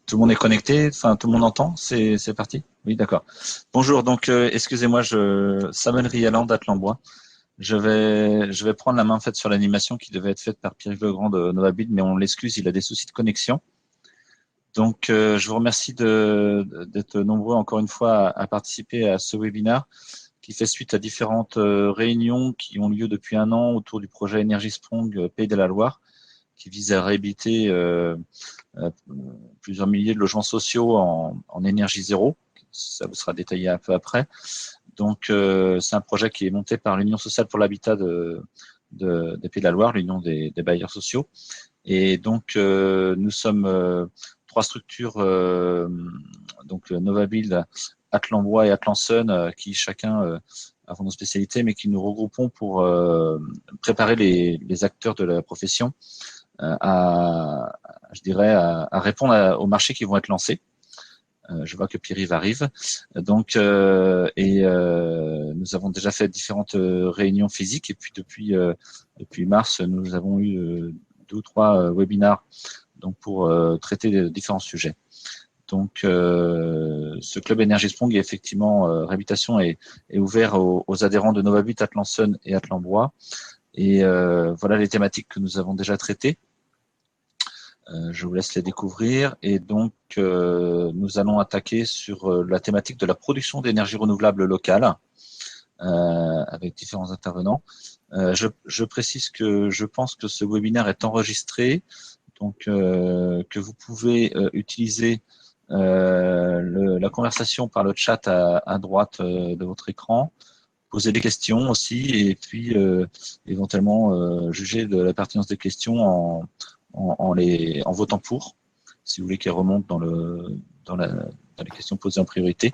Tout le monde est connecté, enfin tout le monde entend, c'est parti. Oui, d'accord. Bonjour, donc excusez-moi, Samuel Rialand d'Atlambois. Je vais prendre la main en fait sur l'animation qui devait être faite par Pierre-Yves Legrand de Novabit, mais on l'excuse, il a des soucis de connexion. Donc je vous remercie d'être nombreux encore une fois à participer à ce webinaire qui fait suite à différentes réunions qui ont lieu depuis un an autour du projet Énergie Sprong Pays de la Loire, qui vise à réhabiliter plusieurs milliers de logements sociaux en énergie zéro. Ça vous sera détaillé un peu après. Donc, c'est un projet qui est monté par l'Union sociale pour l'habitat des Pays de la Loire, l'Union des bailleurs sociaux. Et donc, nous sommes trois structures, donc Novabuild, Atlambois et Atlansun, qui chacun avons nos spécialités, mais qui nous regroupons pour préparer les acteurs de la profession je dirais, à répondre aux marchés qui vont être lancés. Je vois que Pierre-Yves arrive. Donc, nous avons déjà fait différentes réunions physiques et puis depuis mars, nous avons eu 2 ou 3 webinars donc pour traiter de différents sujets. Donc, ce club Énergie Sprong est effectivement réhabilitation est ouvert aux adhérents de Novabit, Atlansun et Atlambois. Et voilà les thématiques que nous avons déjà traitées. Je vous laisse les découvrir. Et donc, nous allons attaquer sur la thématique de la production d'énergie renouvelable locale avec différents intervenants. Je précise que je pense que ce webinaire est enregistré, donc que vous pouvez utiliser la conversation par le chat à droite de votre écran, poser des questions aussi, et puis éventuellement juger de la pertinence des questions en votant pour, si vous voulez qu'elles remontent dans les questions posées en priorité.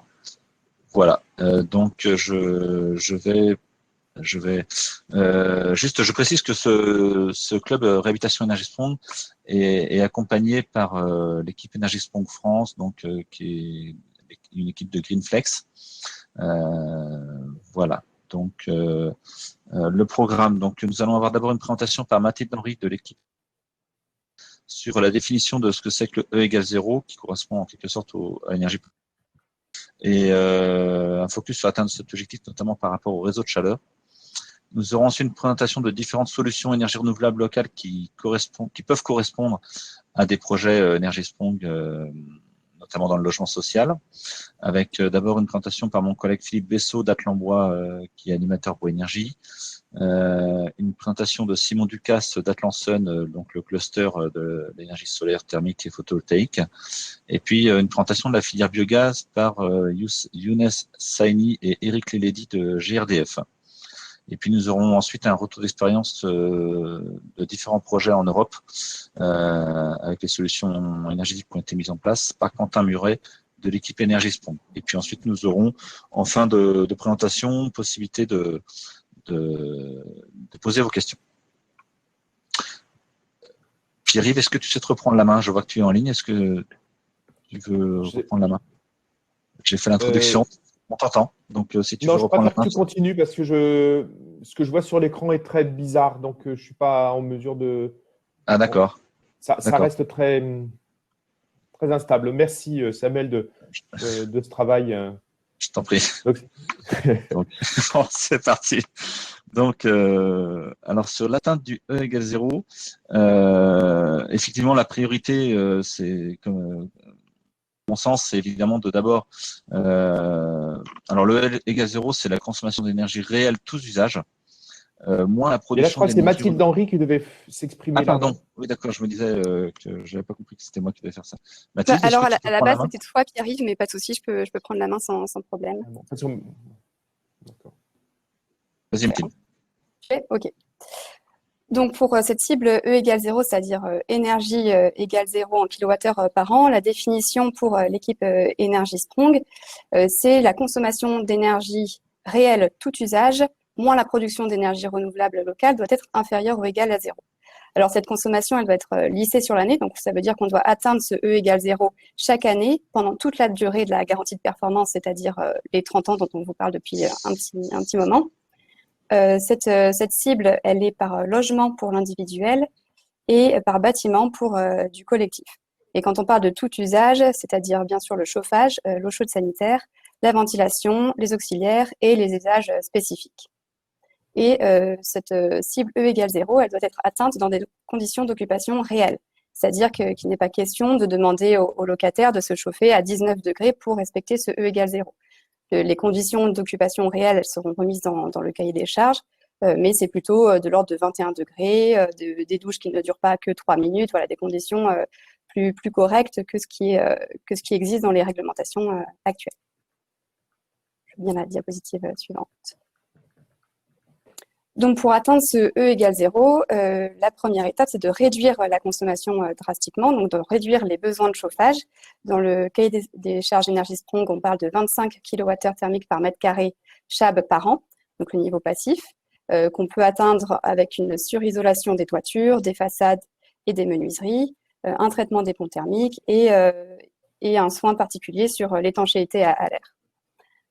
Voilà. Donc je vais juste, je précise que ce club Réhabilitation Énergie Sprong est accompagné par l'équipe Énergie Sprong France, donc qui est une équipe de Greenflex. Voilà. Donc le programme. Donc nous allons avoir d'abord une présentation par Mathilde Henry de l'équipe sur la définition de ce que c'est que le E égale 0, qui correspond en quelque sorte à l'énergie, et un focus sur l'atteinte de cet objectif, notamment par rapport au réseau de chaleur. Nous aurons ensuite une présentation de différentes solutions énergie renouvelable locales qui peuvent correspondre à des projets énergie Sprong, notamment dans le logement social, avec d'abord une présentation par mon collègue Philippe Bessot d'Atlambois, qui est animateur pour énergie, une présentation de Simon Ducasse d'Atlansun, donc le cluster de l'énergie solaire, thermique et photovoltaïque, et puis une présentation de la filière biogaz par Younes Saini et Eric Leledi de GRDF. Et puis nous aurons ensuite un retour d'expérience de différents projets en Europe avec les solutions énergétiques qui ont été mises en place par Quentin Muret de l'équipe Énergie Sprong. Et puis ensuite nous aurons en fin de présentation possibilité de poser vos questions. Pierre-Yves, est-ce que tu sais te reprendre la main? Je vois que tu es en ligne. Est-ce que tu veux reprendre la main? J'ai fait l'introduction. On t'entend. Donc, si tu veux reprendre la main. Non, je préfère que tu continues parce que ce que je vois sur l'écran est très bizarre. Donc, je ne suis pas en mesure de… Ah, d'accord. Ça reste très, très instable. Merci, Samuel, de ce travail. Je t'en prie. Donc, bon, c'est parti. Donc, alors sur l'atteinte du E égale 0, effectivement, la priorité, c'est comme mon sens, c'est évidemment de d'abord, alors le E égale 0, c'est la consommation d'énergie réelle, tous usages, moins la production d'énergie. Et là, je crois que c'est Mathilde Henry qui devait s'exprimer. Ah, pardon. Oui, d'accord, je me disais que je n'avais pas compris que c'était moi qui devais faire ça. Mathilde, alors, à la base, c'était toi, Pierre-Yves, mais pas de souci, je peux prendre la main sans problème. D'accord. Vas-y, Mathilde. Ok. Donc, pour cette cible E égale 0, c'est-à-dire énergie égale 0 en kilowattheure par an, la définition pour l'équipe Énergie Sprong, c'est la consommation d'énergie réelle, tout usage, moins la production d'énergie renouvelable locale doit être inférieure ou égale à 0. Alors, cette consommation, elle doit être lissée sur l'année, donc ça veut dire qu'on doit atteindre ce E égale 0 chaque année pendant toute la durée de la garantie de performance, c'est-à-dire les 30 ans dont on vous parle depuis un petit moment. Cette cible, elle est par logement pour l'individuel et par bâtiment pour du collectif. Et quand on parle de tout usage, c'est-à-dire bien sûr le chauffage, l'eau chaude sanitaire, la ventilation, les auxiliaires et les usages spécifiques. Et cette cible E égale 0, elle doit être atteinte dans des conditions d'occupation réelles. C'est-à-dire qu'il n'est pas question de demander aux locataires de se chauffer à 19 degrés pour respecter ce E égale 0. Les conditions d'occupation réelles, elles seront remises dans le cahier des charges, mais c'est plutôt de l'ordre de 21 degrés, des douches qui ne durent pas que 3 minutes, voilà, des conditions plus correctes que ce qui existe dans les réglementations actuelles. Je vais bien la diapositive suivante. Donc, pour atteindre ce E égale 0, la première étape, c'est de réduire la consommation drastiquement, donc de réduire les besoins de chauffage. Dans le cahier des charges Energy Strong, on parle de 25 kWh thermiques par mètre carré CHAB par an, donc le niveau passif, qu'on peut atteindre avec une surisolation des toitures, des façades et des menuiseries, un traitement des ponts thermiques et un soin particulier sur l'étanchéité à l'air.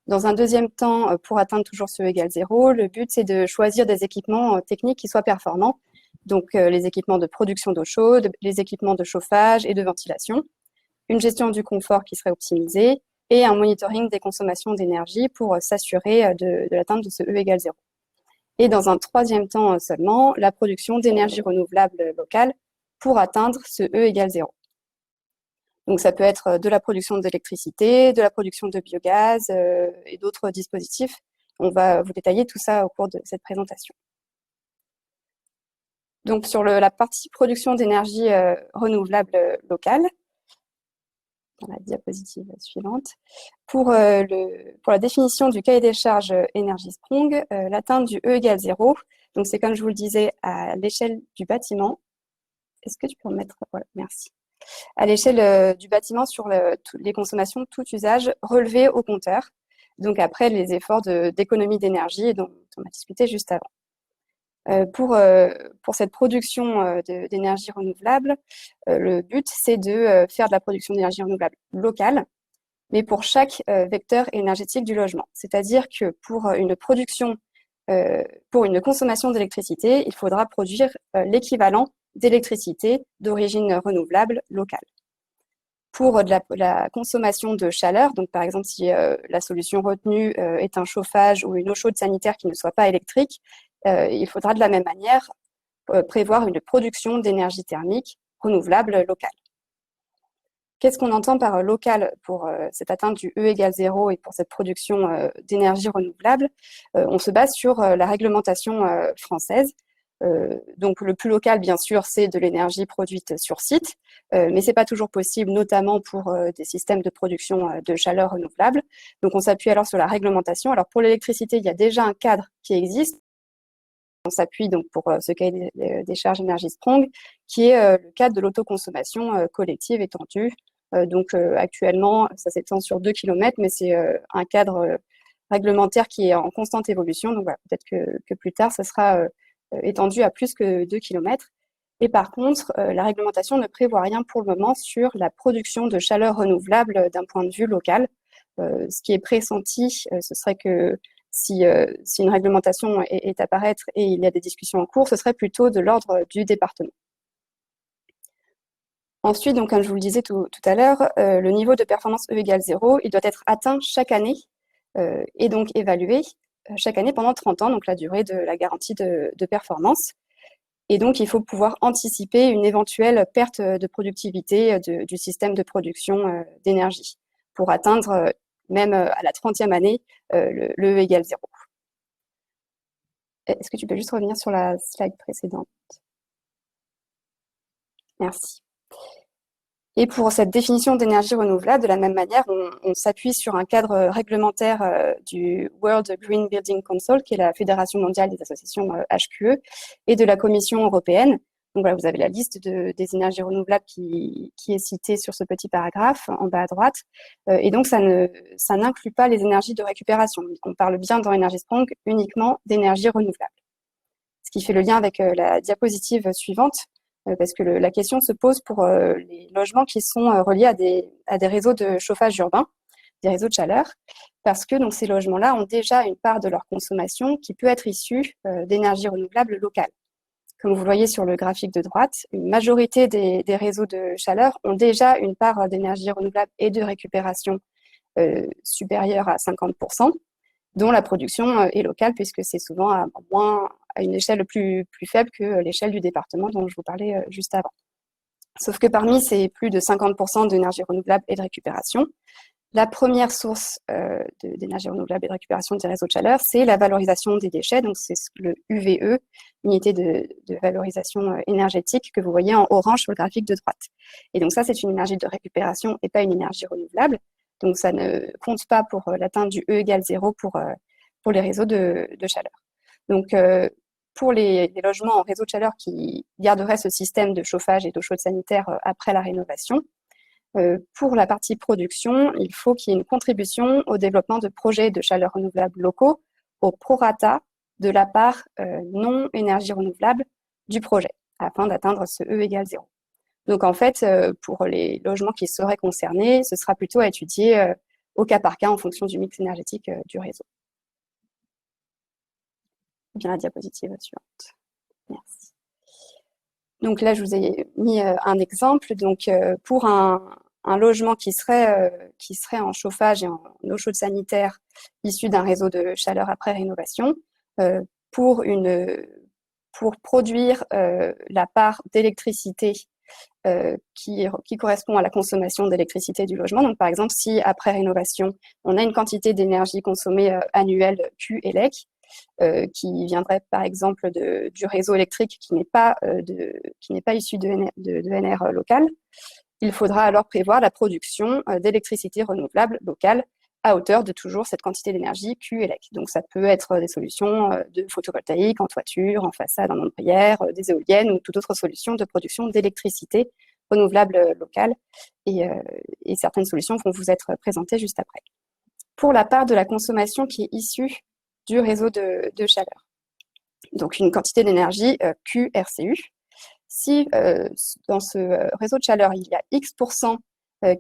Dans un deuxième temps, pour atteindre toujours ce E égale 0, le but, c'est de choisir des équipements techniques qui soient performants. Donc, les équipements de production d'eau chaude, les équipements de chauffage et de ventilation, une gestion du confort qui serait optimisée et un monitoring des consommations d'énergie pour s'assurer de l'atteinte de ce E égale 0. Et dans un troisième temps seulement, la production d'énergie renouvelable locale pour atteindre ce E égale 0. Donc, ça peut être de la production d'électricité, de la production de biogaz et d'autres dispositifs. On va vous détailler tout ça au cours de cette présentation. Donc, sur la partie production d'énergie renouvelable locale, dans la diapositive suivante, pour la définition du cahier des charges Energy Strong, l'atteinte du E égale 0, donc c'est comme je vous le disais, à l'échelle du bâtiment. Est-ce que tu peux remettre? Voilà, merci. À l'échelle du bâtiment sur les consommations de tout usage relevées au compteur. Donc après les efforts d'économie d'énergie dont on a discuté juste avant. Pour cette production d'énergie renouvelable, le but c'est de faire de la production d'énergie renouvelable locale, mais pour chaque vecteur énergétique du logement. C'est-à-dire que pour une consommation d'électricité, il faudra produire l'équivalent d'électricité d'origine renouvelable locale. Pour la consommation de chaleur, donc par exemple si la solution retenue est un chauffage ou une eau chaude sanitaire qui ne soit pas électrique, il faudra de la même manière prévoir une production d'énergie thermique renouvelable locale. Qu'est-ce qu'on entend par local pour cette atteinte du E égale 0 et pour cette production d'énergie renouvelable? On se base sur la réglementation française. Donc, le plus local, bien sûr, c'est de l'énergie produite sur site, mais ce n'est pas toujours possible, notamment pour des systèmes de production de chaleur renouvelable. Donc, on s'appuie alors sur la réglementation. Alors, pour l'électricité, il y a déjà un cadre qui existe. On s'appuie donc pour ce cahier des charges Energy Strong, qui est le cadre de l'autoconsommation collective étendue. Donc, actuellement, ça s'étend sur 2 km, mais c'est un cadre réglementaire qui est en constante évolution. Donc, voilà, peut-être que plus tard, ce sera étendu à plus que 2 km. Et par contre, la réglementation ne prévoit rien pour le moment sur la production de chaleur renouvelable d'un point de vue local. Ce qui est pressenti, ce serait que si une réglementation est à apparaître et il y a des discussions en cours, ce serait plutôt de l'ordre du département. Ensuite, donc, comme je vous le disais tout à l'heure, le niveau de performance E égale 0, il doit être atteint chaque année et donc évalué chaque année pendant 30 ans, donc la durée de la garantie de performance. Et donc, il faut pouvoir anticiper une éventuelle perte de productivité du système de production d'énergie pour atteindre, même à la 30e année, le E égale 0. Est-ce que tu peux juste revenir sur la slide précédente? Merci. Et pour cette définition d'énergie renouvelable, de la même manière, on s'appuie sur un cadre réglementaire du World Green Building Council, qui est la Fédération mondiale des associations HQE, et de la Commission européenne. Donc voilà, vous avez la liste des énergies renouvelables qui est citée sur ce petit paragraphe en bas à droite. Et donc, ça n'inclut pas les énergies de récupération. On parle bien dans Energy Strong uniquement d'énergie renouvelable. Ce qui fait le lien avec la diapositive suivante, parce que la question se pose pour les logements qui sont reliés à des réseaux de chauffage urbain, des réseaux de chaleur, parce que donc, ces logements-là ont déjà une part de leur consommation qui peut être issue d'énergie renouvelable locale. comme vous le voyez sur le graphique de droite, une majorité des réseaux de chaleur ont déjà une part d'énergie renouvelable et de récupération supérieure à 50%, dont la production est locale, puisque c'est souvent à une échelle plus faible que l'échelle du département dont je vous parlais juste avant. Sauf que parmi ces plus de 50% d'énergie renouvelable et de récupération, la première source d'énergie renouvelable et de récupération des réseaux de chaleur, c'est la valorisation des déchets, donc c'est le UVE, unité de valorisation énergétique, que vous voyez en orange sur le graphique de droite. Et donc ça, c'est une énergie de récupération et pas une énergie renouvelable. Donc ça ne compte pas pour l'atteinte du E égale 0 pour les réseaux de chaleur. Donc pour les logements en réseau de chaleur qui garderaient ce système de chauffage et d'eau chaude sanitaire après la rénovation, pour la partie production, il faut qu'il y ait une contribution au développement de projets de chaleur renouvelable locaux au prorata de la part non énergie renouvelable du projet, afin d'atteindre ce E égale 0. Donc en fait, pour les logements qui seraient concernés, ce sera plutôt à étudier au cas par cas en fonction du mix énergétique du réseau. Bien la diapositive suivante. Merci. Donc là, je vous ai mis un exemple. Donc pour un logement qui serait en chauffage et en eau chaude sanitaire issu d'un réseau de chaleur après rénovation, pour produire la part d'électricité qui correspond à la consommation d'électricité du logement. Donc par exemple, si après rénovation, on a une quantité d'énergie consommée annuelle Q ELEC, qui viendrait par exemple du réseau électrique qui n'est pas issu de NR local, il faudra alors prévoir la production d'électricité renouvelable locale à hauteur de toujours cette quantité d'énergie Q ELEC. Donc ça peut être des solutions de photovoltaïque en toiture, en façade, en ombrière, des éoliennes ou toute autre solution de production d'électricité renouvelable locale. Et certaines solutions vont vous être présentées juste après. Pour la part de la consommation qui est issue du réseau de chaleur. Donc une quantité d'énergie QRCU. Si dans ce réseau de chaleur, il y a X%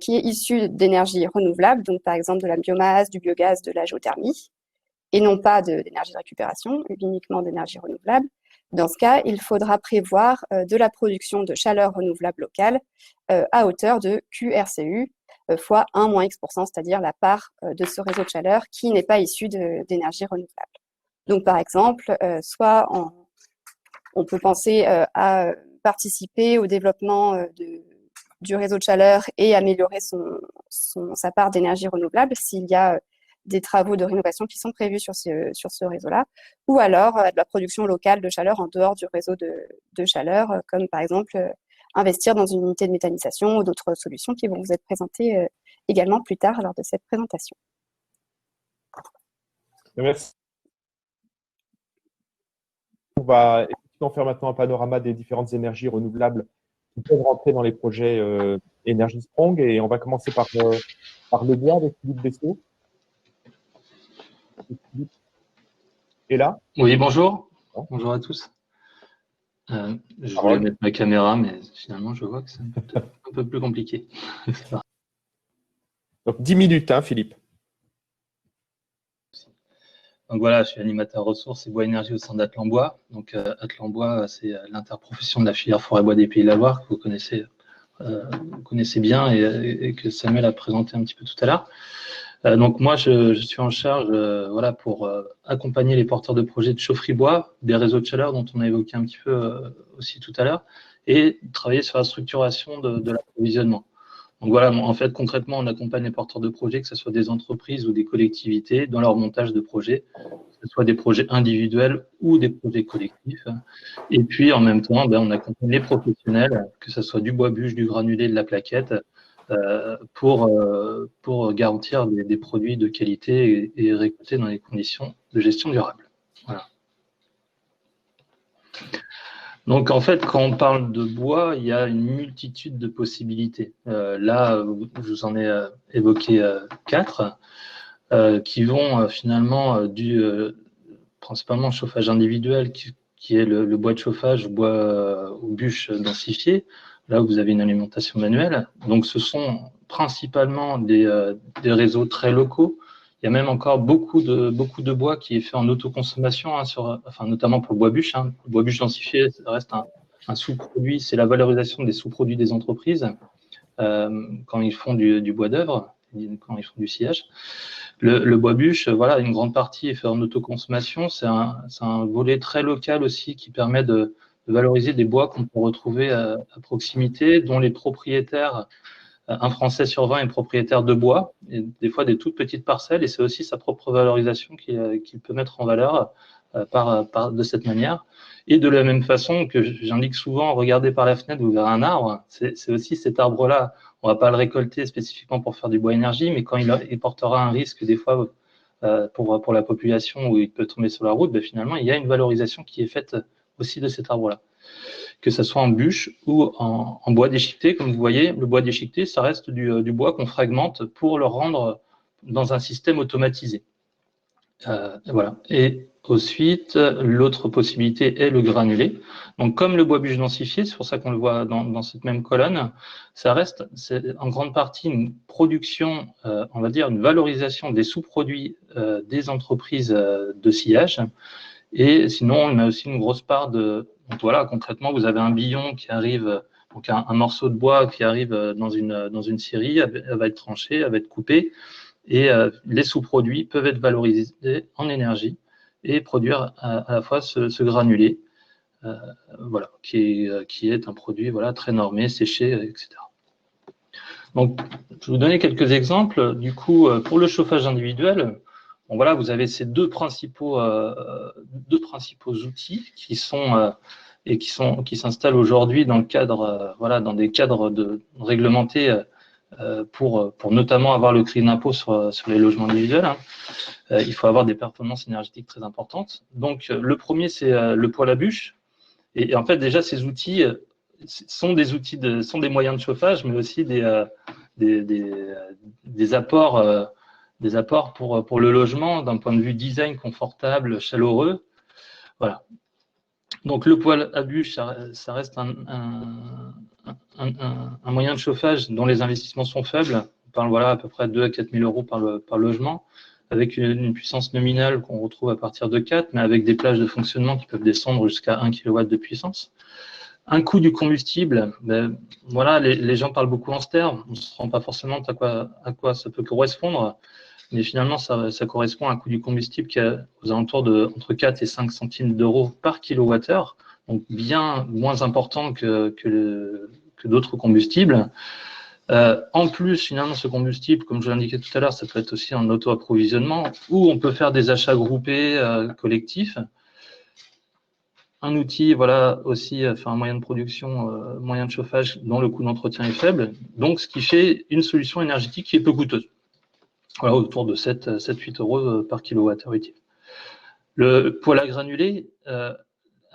qui est issu d'énergie renouvelable, donc par exemple de la biomasse, du biogaz, de la géothermie, et non pas d'énergie de récupération, uniquement d'énergie renouvelable, dans ce cas, il faudra prévoir de la production de chaleur renouvelable locale à hauteur de QRCU fois 1 moins X%, c'est-à-dire la part de ce réseau de chaleur qui n'est pas issu d'énergie renouvelable. Donc, par exemple, on peut penser à participer au développement du réseau de chaleur et améliorer sa part d'énergie renouvelable s'il y a des travaux de rénovation qui sont prévus sur ce réseau-là, ou alors de la production locale de chaleur en dehors du réseau de chaleur, comme par exemple investir dans une unité de méthanisation ou d'autres solutions qui vont vous être présentées également plus tard lors de cette présentation. Merci. On va effectivement faire maintenant un panorama des différentes énergies renouvelables qui peuvent rentrer dans les projets Energy Strong, et on va commencer par le bois avec Philippe Bessot. Philippe est là? Oui, bonjour. Bonjour à tous. Je voulais mettre ma caméra, mais finalement, je vois que c'est un peu plus compliqué. Donc, 10 minutes, hein, Philippe. Donc voilà, je suis animateur ressources et bois énergie au sein d'Atlan-Bois. Donc Atlan-Bois, c'est l'interprofession de la filière forêt-bois des Pays de la Loire, que vous connaissez bien et que Samuel a présenté un petit peu tout à l'heure. Donc moi, je suis en charge pour accompagner les porteurs de projets de chaufferie-bois, des réseaux de chaleur dont on a évoqué un petit peu aussi tout à l'heure, et travailler sur la structuration de l'approvisionnement. Donc voilà, en fait, concrètement, on accompagne les porteurs de projets, que ce soit des entreprises ou des collectivités, dans leur montage de projets, que ce soit des projets individuels ou des projets collectifs. Et puis, en même temps, on accompagne les professionnels, que ce soit du bois bûche, du granulé, de la plaquette, pour garantir des produits de qualité et récoltés dans des conditions de gestion durable. Voilà. Donc, en fait, quand on parle de bois, il y a une multitude de possibilités. Là, je vous en ai évoqué 4 qui vont finalement principalement chauffage individuel, qui est le bois de chauffage, bois ou bûche densifié. Là, vous avez une alimentation manuelle. Donc, ce sont principalement des réseaux très locaux Il y a même encore beaucoup de bois qui est fait en autoconsommation, hein, notamment pour le bois bûche. Hein. Le bois bûche densifié, ça reste un sous-produit, c'est la valorisation des sous-produits des entreprises quand ils font du bois d'œuvre, quand ils font du sciage. Le bois bûche, voilà, une grande partie est fait en autoconsommation. C'est un volet très local aussi qui permet de valoriser des bois qu'on peut retrouver à proximité, dont les propriétaires, un Français sur 20 est propriétaire de bois, et des fois des toutes petites parcelles, et c'est aussi sa propre valorisation qu'il peut mettre en valeur de cette manière. Et de la même façon que j'indique souvent, regardez par la fenêtre, vous verrez un arbre, c'est aussi cet arbre-là. On ne va pas le récolter spécifiquement pour faire du bois énergie, mais quand il portera un risque des fois pour la population où il peut tomber sur la route, ben finalement, il y a une valorisation qui est faite aussi de cet arbre-là. Que ce soit en bûche ou en bois déchiqueté. Comme vous voyez, le bois déchiqueté, ça reste du bois qu'on fragmente pour le rendre dans un système automatisé. Voilà. Et ensuite, l'autre possibilité est le granulé. Donc, comme le bois bûche densifié, c'est pour ça qu'on le voit dans cette même colonne, ça reste en grande partie une production, on va dire, une valorisation des sous-produits des entreprises de sciage. Et sinon, on a aussi une grosse part de... Donc voilà, concrètement, vous avez un billon qui arrive, donc un morceau de bois qui arrive dans une scierie, elle va être tranchée, elle va être coupée, et les sous-produits peuvent être valorisés en énergie et produire à la fois ce granulé, voilà, qui est un produit voilà, très normé, séché, etc. Donc, je vais vous donner quelques exemples. Du coup, pour le chauffage individuel, bon, voilà, vous avez ces deux principaux outils qui s'installent aujourd'hui dans le cadre, voilà, dans des cadres réglementés pour notamment avoir le crédit d'impôt sur les logements individuels. Hein. Il faut avoir des performances énergétiques très importantes. Donc, le premier, c'est le poêle à bûche. Et en fait, déjà, ces outils sont des moyens de chauffage, mais aussi des apports pour le logement d'un point de vue design confortable, chaleureux. Voilà. Donc le poêle à bûche, ça reste un moyen de chauffage dont les investissements sont faibles. On parle voilà, à peu près de 2 à 4 000 euros par logement, avec une puissance nominale qu'on retrouve à partir de 4, mais avec des plages de fonctionnement qui peuvent descendre jusqu'à 1 kW de puissance. Un coût du combustible, ben, voilà, les gens parlent beaucoup en ce terme, on ne se rend pas forcément à quoi ça peut correspondre, mais finalement, ça correspond à un coût du combustible qui est aux alentours de entre 4 et 5 centimes d'euros par kilowattheure, donc bien moins important que d'autres combustibles. En plus, finalement, ce combustible, comme je l'indiquais tout à l'heure, ça peut être aussi en auto-approvisionnement, ou on peut faire des achats groupés collectifs. Un outil, voilà, aussi, un moyen de production, moyen de chauffage dont le coût d'entretien est faible, donc ce qui fait une solution énergétique qui est peu coûteuse. Voilà, autour de 7-8 euros par kilowattheure utile. Le poêle à granulés, à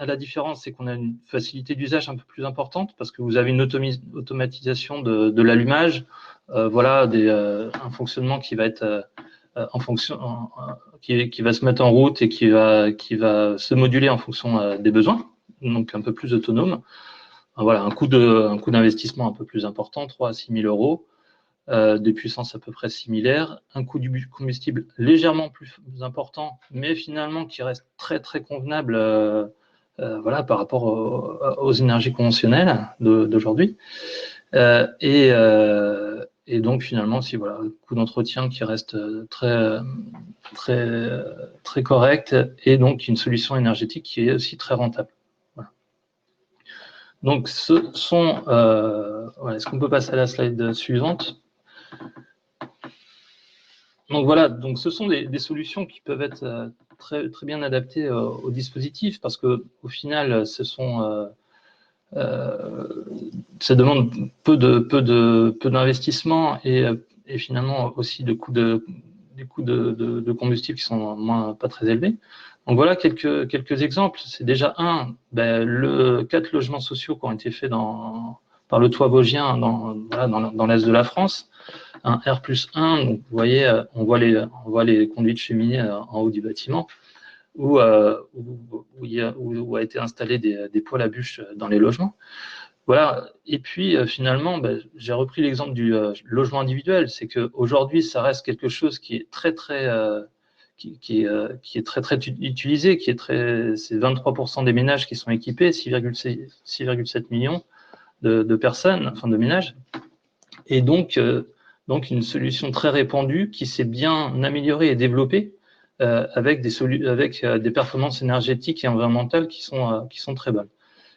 la différence, c'est qu'on a une facilité d'usage un peu plus importante parce que vous avez une automatisation de l'allumage, voilà, un fonctionnement qui va être qui va se mettre en route et qui va se moduler en fonction des besoins, donc un peu plus autonome. Voilà, un coût d'investissement un peu plus important, 3 à 6 000 euros. De puissance à peu près similaire, un coût du combustible légèrement plus important, mais finalement qui reste très très convenable voilà, par rapport aux énergies conventionnelles d'aujourd'hui. Et donc finalement, si voilà, le coût d'entretien qui reste très correct, et donc une solution énergétique qui est aussi très rentable. Voilà. Donc ce sont, voilà, est-ce qu'on peut passer à la slide suivante? Donc voilà, donc ce sont des solutions qui peuvent être très, très bien adaptées au dispositif parce qu'au final, ça demande peu d'investissement et finalement aussi des coûts de combustible qui sont pas très élevés. Donc voilà quelques exemples. C'est déjà les 4 logements sociaux qui ont été faits par le Toit Vosgien dans l'est de la France. Un R+1, donc vous voyez, on voit les conduits de cheminée en haut du bâtiment, où a été installé des poêles à bûches dans les logements. Voilà. Et puis finalement, j'ai repris l'exemple du logement individuel. C'est qu'aujourd'hui, ça reste quelque chose qui est très très qui est très très utilisé, c'est 23% des ménages qui sont équipés, 6,7 millions de personnes, enfin de ménages. Et donc une solution très répandue qui s'est bien améliorée et développée avec des performances énergétiques et environnementales qui sont très bonnes.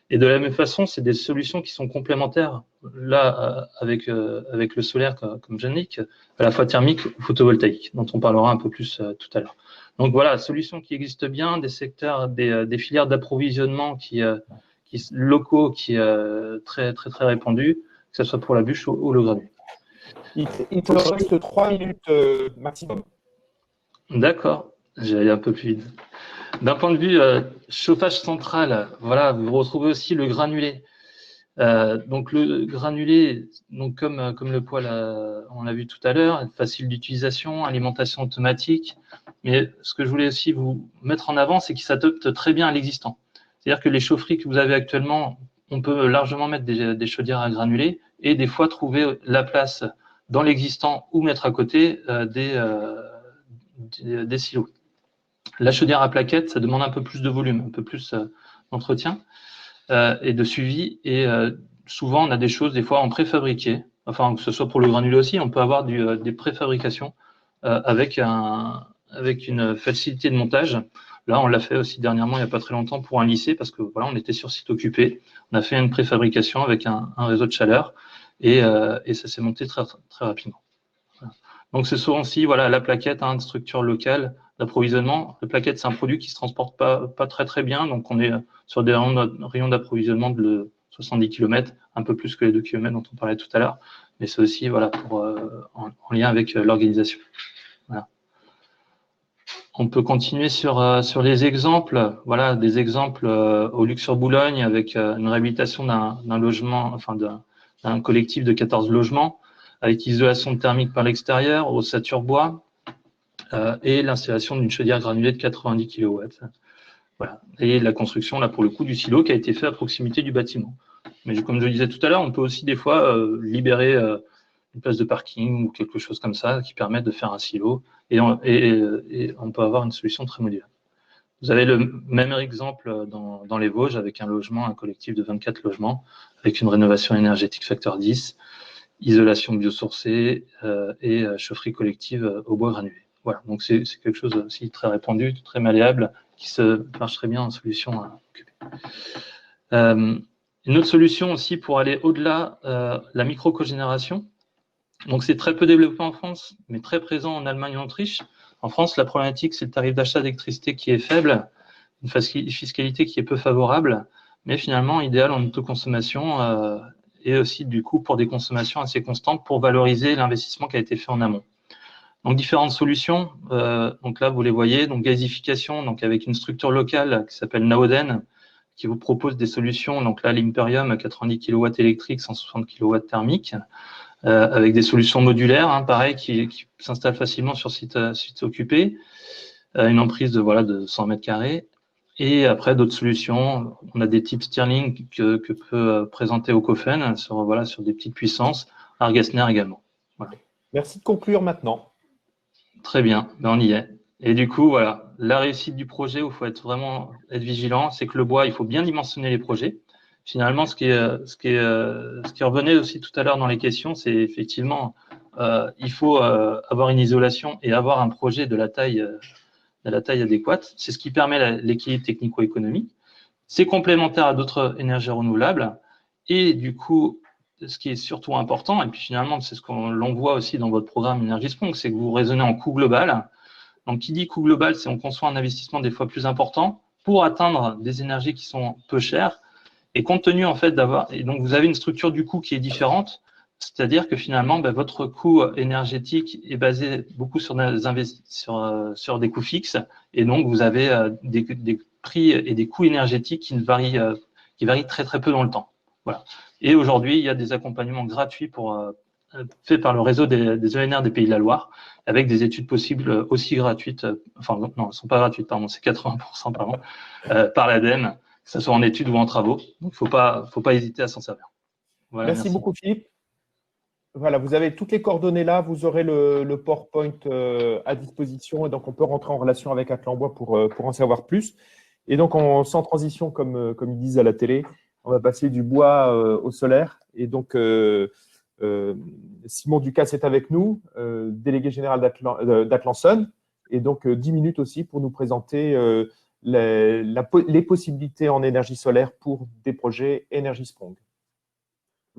Et de la même façon, c'est des solutions qui sont complémentaires, là, avec le solaire, comme j'indique, à la fois thermique ou photovoltaïque, dont on parlera un peu plus tout à l'heure. Donc voilà, solutions qui existent bien, des secteurs, des filières d'approvisionnement locaux qui très, très, très répandues, que ce soit pour la bûche ou le granulé. Il te reste 3 minutes maximum. D'accord, j'allais un peu plus vite. D'un point de vue chauffage central, voilà, vous retrouvez aussi le granulé. Donc le granulé, donc comme le poêle, on l'a vu tout à l'heure, facile d'utilisation, alimentation automatique. Mais ce que je voulais aussi vous mettre en avant, c'est qu'il s'adapte très bien à l'existant. C'est-à-dire que les chaufferies que vous avez actuellement, on peut largement mettre des chaudières à granulés et des fois trouver la place dans l'existant ou mettre à côté des silos. La chaudière à plaquettes, ça demande un peu plus de volume, un peu plus d'entretien et de suivi. Et souvent, on a des choses, des fois, en préfabriqué. Enfin, que ce soit pour le granulé aussi, on peut avoir des préfabrications avec une facilité de montage. Là, on l'a fait aussi dernièrement, il n'y a pas très longtemps, pour un lycée, parce que voilà, on était sur site occupé. On a fait une préfabrication avec un réseau de chaleur et ça s'est monté très, très rapidement. Voilà. Donc, ce sont aussi voilà, la plaquette, une structure locale d'approvisionnement. La plaquette, c'est un produit qui ne se transporte pas très, très bien. Donc, on est sur des rayons d'approvisionnement de 70 km, un peu plus que les 2 km dont on parlait tout à l'heure. Mais c'est aussi voilà, en lien avec l'organisation. Voilà. On peut continuer sur les exemples. Voilà, des exemples au Luxembourg-Boulogne avec une réhabilitation d'un logement, enfin d'un collectif de 14 logements avec isolation thermique par l'extérieur, ossature bois et l'installation d'une chaudière granulée de 90 kW. Voilà. Et la construction, là, pour le coup, du silo qui a été fait à proximité du bâtiment. Mais comme je le disais tout à l'heure, on peut aussi des fois libérer une place de parking ou quelque chose comme ça qui permet de faire un silo et on peut avoir une solution très modulaire. Vous avez le même exemple dans les Vosges avec un collectif de 24 logements avec une rénovation énergétique facteur 10, isolation biosourcée et chaufferie collective au bois granulé. Voilà, donc c'est quelque chose aussi très répandu, très malléable, qui marche très bien en solution à occuper. Une autre solution aussi pour aller au-delà, la micro-cogénération. Donc c'est très peu développé en France, mais très présent en Allemagne et en Autriche. En France, la problématique, c'est le tarif d'achat d'électricité qui est faible, une fiscalité qui est peu favorable, mais finalement idéal en autoconsommation et aussi du coup pour des consommations assez constantes pour valoriser l'investissement qui a été fait en amont. Donc différentes solutions, donc là vous les voyez, donc gazification, donc avec une structure locale qui s'appelle Naoden, qui vous propose des solutions, donc là l'Imperium 90 kW électrique, 160 kW thermique, avec des solutions modulaires, pareil, qui s'installent facilement sur site occupé, une emprise de 100 m². Et après, d'autres solutions, on a des types Stirling que peut présenter Hochofen sur des petites puissances, Argesner également. Voilà. Merci de conclure maintenant. Très bien, on y est. Et du coup, voilà, la réussite du projet où il faut vraiment être vigilant, c'est que le bois, il faut bien dimensionner les projets. Finalement, ce qui revenait aussi tout à l'heure dans les questions, c'est effectivement, il faut avoir une isolation et avoir un projet de la taille adéquate. C'est ce qui permet l'équilibre technico-économique. C'est complémentaire à d'autres énergies renouvelables. Et du coup, ce qui est surtout important, et puis finalement, c'est ce l'on voit aussi dans votre programme EnergySprong, c'est que vous raisonnez en coût global. Donc, qui dit coût global, c'est on conçoit un investissement des fois plus important pour atteindre des énergies qui sont peu chères. Et compte tenu, en fait, et donc vous avez une structure du coût qui est différente, c'est-à-dire que finalement, votre coût énergétique est basé beaucoup sur des coûts fixes, et donc vous avez des prix et des coûts énergétiques qui varient très très peu dans le temps. Voilà. Et aujourd'hui, il y a des accompagnements gratuits faits par le réseau des ENR des Pays de la Loire, avec des études possibles aussi gratuites, enfin non, elles ne sont pas gratuites, pardon, c'est 80%, par l'ADEME, que ce soit en études ou en travaux. Donc, il ne faut pas hésiter à s'en servir. Voilà, Merci beaucoup, Philippe. Voilà, vous avez toutes les coordonnées là, vous aurez le PowerPoint à disposition et donc on peut rentrer en relation avec Atlan-Bois pour en savoir plus. Et donc, sans transition, comme ils disent à la télé, on va passer du bois au solaire. Et donc, Simon Ducasse est avec nous, délégué général d'Atlanson, et donc 10 minutes aussi pour nous présenter les possibilités en énergie solaire pour des projets Energy Sprong.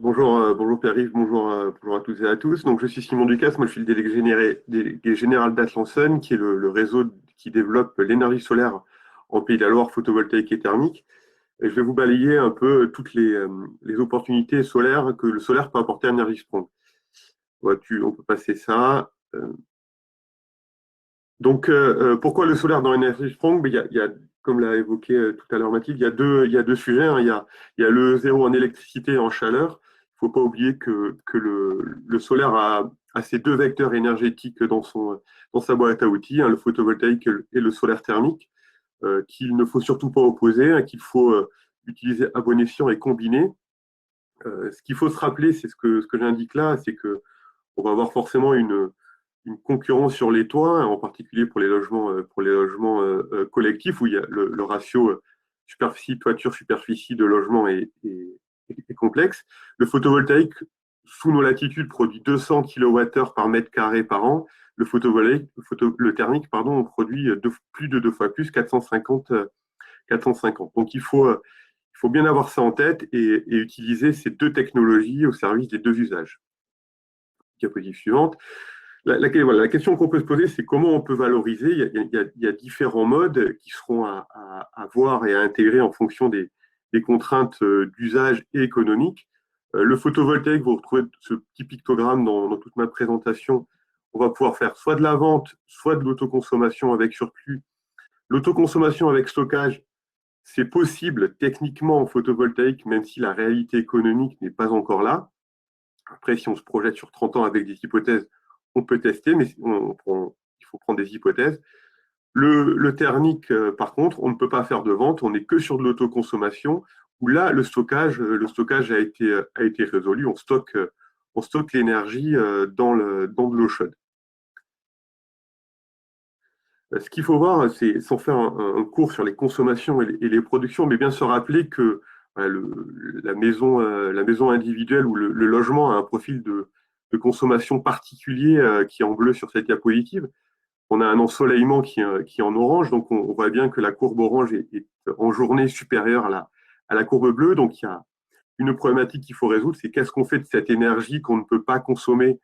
Bonjour, bonjour Pierre-Yves, bonjour à toutes et à tous. Donc, je suis Simon Ducasse, moi je suis le délégué général d'Atlanson, qui est le réseau qui développe l'énergie solaire en Pays de la Loire, photovoltaïque et thermique. Et je vais vous balayer un peu toutes les opportunités solaires que le solaire peut apporter à Energy Sprong. On peut passer ça. Donc, pourquoi le solaire dans Energy Sprong? Il y a, comme l'a évoqué tout à l'heure Mathilde, il y a deux sujets. Hein. Il y a le zéro en électricité et en chaleur. Il ne faut pas oublier que le solaire a ces deux vecteurs énergétiques dans sa boîte à outils, hein, le photovoltaïque et le solaire thermique, qu'il ne faut surtout pas opposer, hein, qu'il faut utiliser à bon escient et combiner. Ce qu'il faut se rappeler, c'est ce que j'indique là, c'est qu'on va avoir forcément une concurrence sur les toits, en particulier pour les logements collectifs, où il y a le ratio superficie, toiture, superficie de logement est complexe. Le photovoltaïque, sous nos latitudes, produit 200 kWh par mètre carré par an. Le thermique, on produit plus de deux fois plus, 450. Donc, il faut bien avoir ça en tête et utiliser ces deux technologies au service des deux usages. Diapositive suivante. La question qu'on peut se poser, c'est comment on peut valoriser. Il y a différents modes qui seront à voir et à intégrer en fonction des contraintes d'usage et économiques. Le photovoltaïque, vous retrouvez ce petit pictogramme dans toute ma présentation. On va pouvoir faire soit de la vente, soit de l'autoconsommation avec surplus. L'autoconsommation avec stockage, c'est possible techniquement en photovoltaïque, même si la réalité économique n'est pas encore là. Après, si on se projette sur 30 ans avec des hypothèses, on peut tester, mais il faut prendre des hypothèses. Le thermique, par contre, on ne peut pas faire de vente, on n'est que sur de l'autoconsommation, où là, le stockage a été résolu, on stocke l'énergie dans de l'eau chaude. Ce qu'il faut voir, c'est, sans faire un cours sur les consommations et les productions, mais bien se rappeler que la maison individuelle ou le logement a un profil de consommation particulier qui est en bleu sur cette diapositive. On a un ensoleillement qui est en orange, donc on voit bien que la courbe orange est en journée supérieure à la courbe bleue. Donc il y a une problématique qu'il faut résoudre, c'est qu'est-ce qu'on fait de cette énergie qu'on ne peut pas consommer